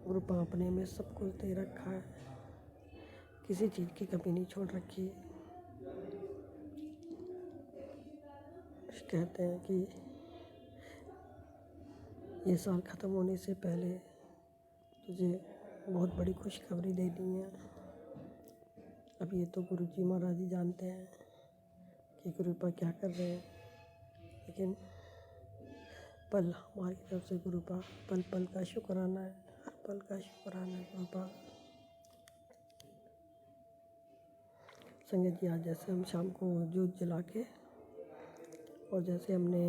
गुरु बाप ने हमें सब कुछ दे रखा है, किसी चीज़ की कमी नहीं छोड़ रखी। कहते हैं कि ये साल ख़त्म होने से पहले तुझे बहुत बड़ी खुशखबरी देनी है। अब ये तो गुरु जी महाराज ही जानते हैं कि गुरुपा क्या कर रहे हैं। लेकिन पल हमारी तरफ से गुरु पा पल पल का शुक्राना है, हर पल का शुक्राना है गुरु पा। संगत जी, आज जैसे हम शाम को जोत जला के और जैसे हमने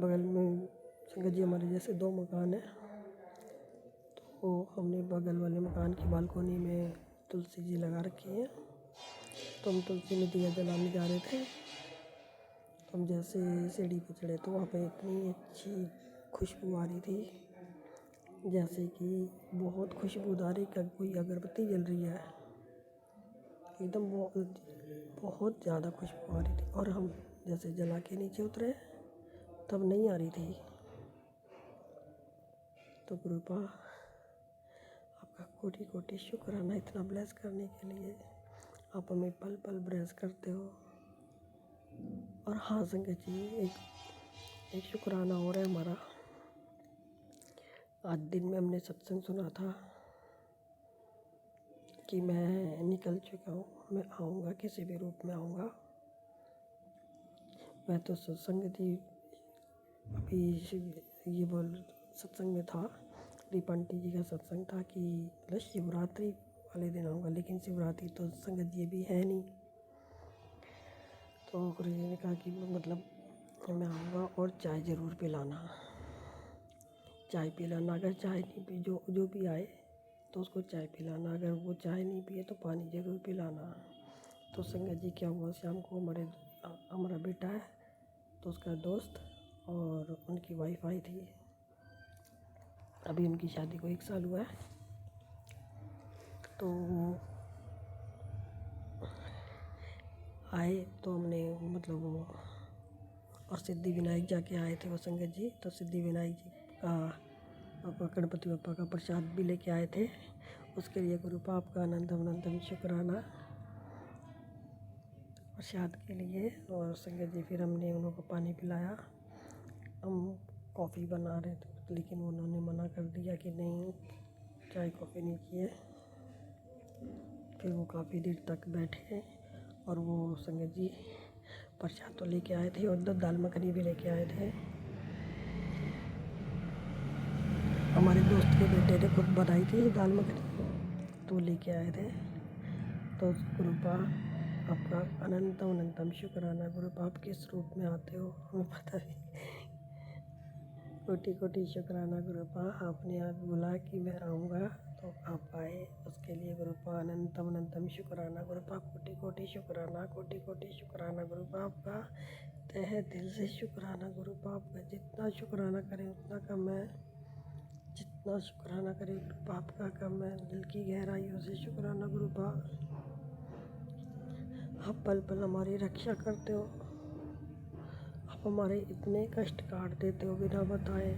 बगल में संगत जी हमारे जैसे 2 मकान है, तो हमने बगल वाले मकान की बालकोनी में तुलसी जी लगा रखी है। तो हम तुलसी में दिया जलाने जा रहे थे, तो हम जैसे सीढ़ी पे चढ़े तो वहाँ पे इतनी अच्छी खुशबू आ रही थी, जैसे कि बहुत खुशबूदार का कोई अगरबत्ती जल रही है, एकदम बहुत ज़्यादा खुशबू आ रही थी। और हम जैसे जला के नीचे उतरे तब नहीं आ रही थी। तो गुरुपा आपका कोटि कोटि शुक्राना इतना ब्लेस करने के लिए। आप हमें पल पल ब्लेस करते हो। और हाँ संगत जी, एक शुक्राना और है हमारा। आज दिन में हमने सत्संग सुना था कि मैं निकल चुका हूँ, मैं आऊँगा, किसी भी रूप में आऊँगा। मैं तो सत्संग जी अभी ये बोल सत्संग में था, रिपंटी जी का सत्संग था कि मतलब शिवरात्रि वाले दिन आऊँगा, लेकिन शिवरात्रि तो संगत जी भी है नहीं। तो गुरु जी ने कहा कि मतलब मैं आऊँगा और चाय ज़रूर पिलाना, चाय पिलाना। अगर चाय नहीं पी, जो भी आए तो उसको चाय पिलाना, अगर वो चाय नहीं पिए तो पानी ज़रूर पिलाना। तो संगत जी क्या हुआ, शाम को हमारा बेटा है तो उसका दोस्त और उनकी वाइफ आई थी। अभी उनकी शादी को 1 साल हुआ है। तो आए तो हमने मतलब वो और सिद्धि विनायक जाके आए थे वो संगत जी। तो सिद्धि विनायक जी का गणपति बप्पा का प्रसाद भी लेके आए थे। उसके लिए गुरु पाप का अनंतम शुक्राना प्रसाद के लिए। और संगत जी फिर हमने उनको पानी पिलाया। हम कॉफ़ी बना रहे थे, लेकिन उन्होंने मना कर दिया कि नहीं, चाय कॉफ़ी नहीं चाहिए। फिर वो काफ़ी देर तक बैठे और वो संगत जी प्रसाद तो लेके आए थे और दाल मखनी भी लेके आए थे। हमारे दोस्त के बेटे ने खुद बनाई थी दाल मखनी, तो लेके आए थे। तो गुरुपा आपका अनंतम शुक्राना। गुरुपा आप किस रूप में आते हो हमें पता नहीं। कोटि कोटि शुक्राना गुरुपा, आपने आज बोला कि मैं आऊँगा तो आप आए, उसके लिए गुरुपा अनंतम शुक्राना। गुरुपा कोटि कोटि शुक्राना, कोटि कोटि शुक्राना गुरुपा आपका तहे दिल से शुक्राना। गुरुपा आपका जितना शुक्राना करें उतना कम है, जितना शुक्राना करें गुरुपा आपका कम है। दिल की गहराइयों से शुक्राना गुरुपा। आप पल पल हमारी रक्षा करते हो, आप हमारे इतने कष्ट काट देते हो बिना बताए,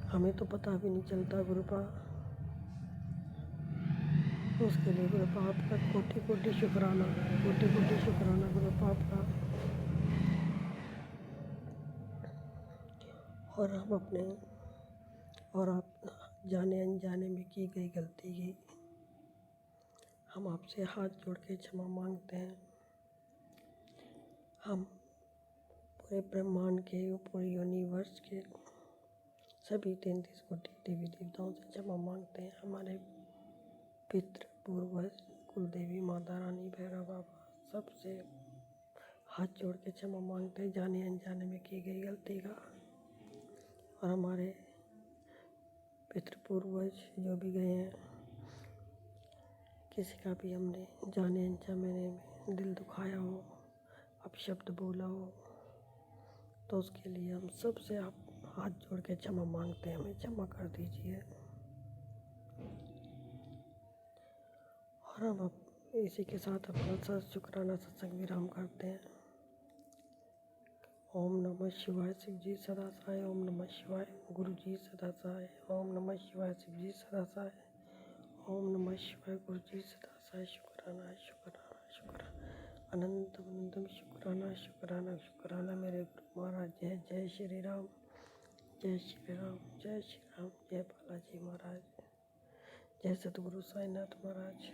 हमें तो पता भी नहीं चलता गुरुपा। उसके लिए गुरुपा आपका कोटि कोटि शुक्राना, कोटि कोटि शुक्राना गुरुपा आपका। और हम अपने और आप जाने अनजाने में की गई गलती की हम आपसे हाथ जोड़ के क्षमा मांगते हैं। हम पूरे ब्रह्मांड के, पूरे यूनिवर्स के सभी 33 कोटि देवी देवताओं से क्षमा मांगते हैं। हमारे पितृ पूर्वज, कुलदेवी, माता रानी, भैरव बाबा, सबसे हाथ जोड़ के क्षमा मांगते हैं जाने अनजाने में की गई गलती का। और हमारे पितृ पूर्वज जो भी गए हैं, किसी का भी हमने जाने अनजाने में दिल दुखाया हो, अपशब्द बोला हो, तो उसके लिए हम सब से आप हाथ जोड़ के क्षमा मांगते हैं, हमें क्षमा कर दीजिए। और हम इसी के साथ अपना शुक्राना सत्संग विराम करते हैं। ओम नमः शिवाय, शिव जी सदा सहाय। ओम नमः शिवाय, गुरु जी सदा सहाय। ओम नमः शिवाय, शिव जी सदा सहाय। ओम नमः शिवाय, गुरु जी सदा सहाय। शुक्राना शुक्राना शुक्राना, अनंतम शुक्राना शुक्राना शुक्राना मेरे गुरु महाराज। जय जय श्री राम, जय श्री राम, जय श्री राम, जय बालाजी महाराज, जय सतगुरु साईनाथ महाराज।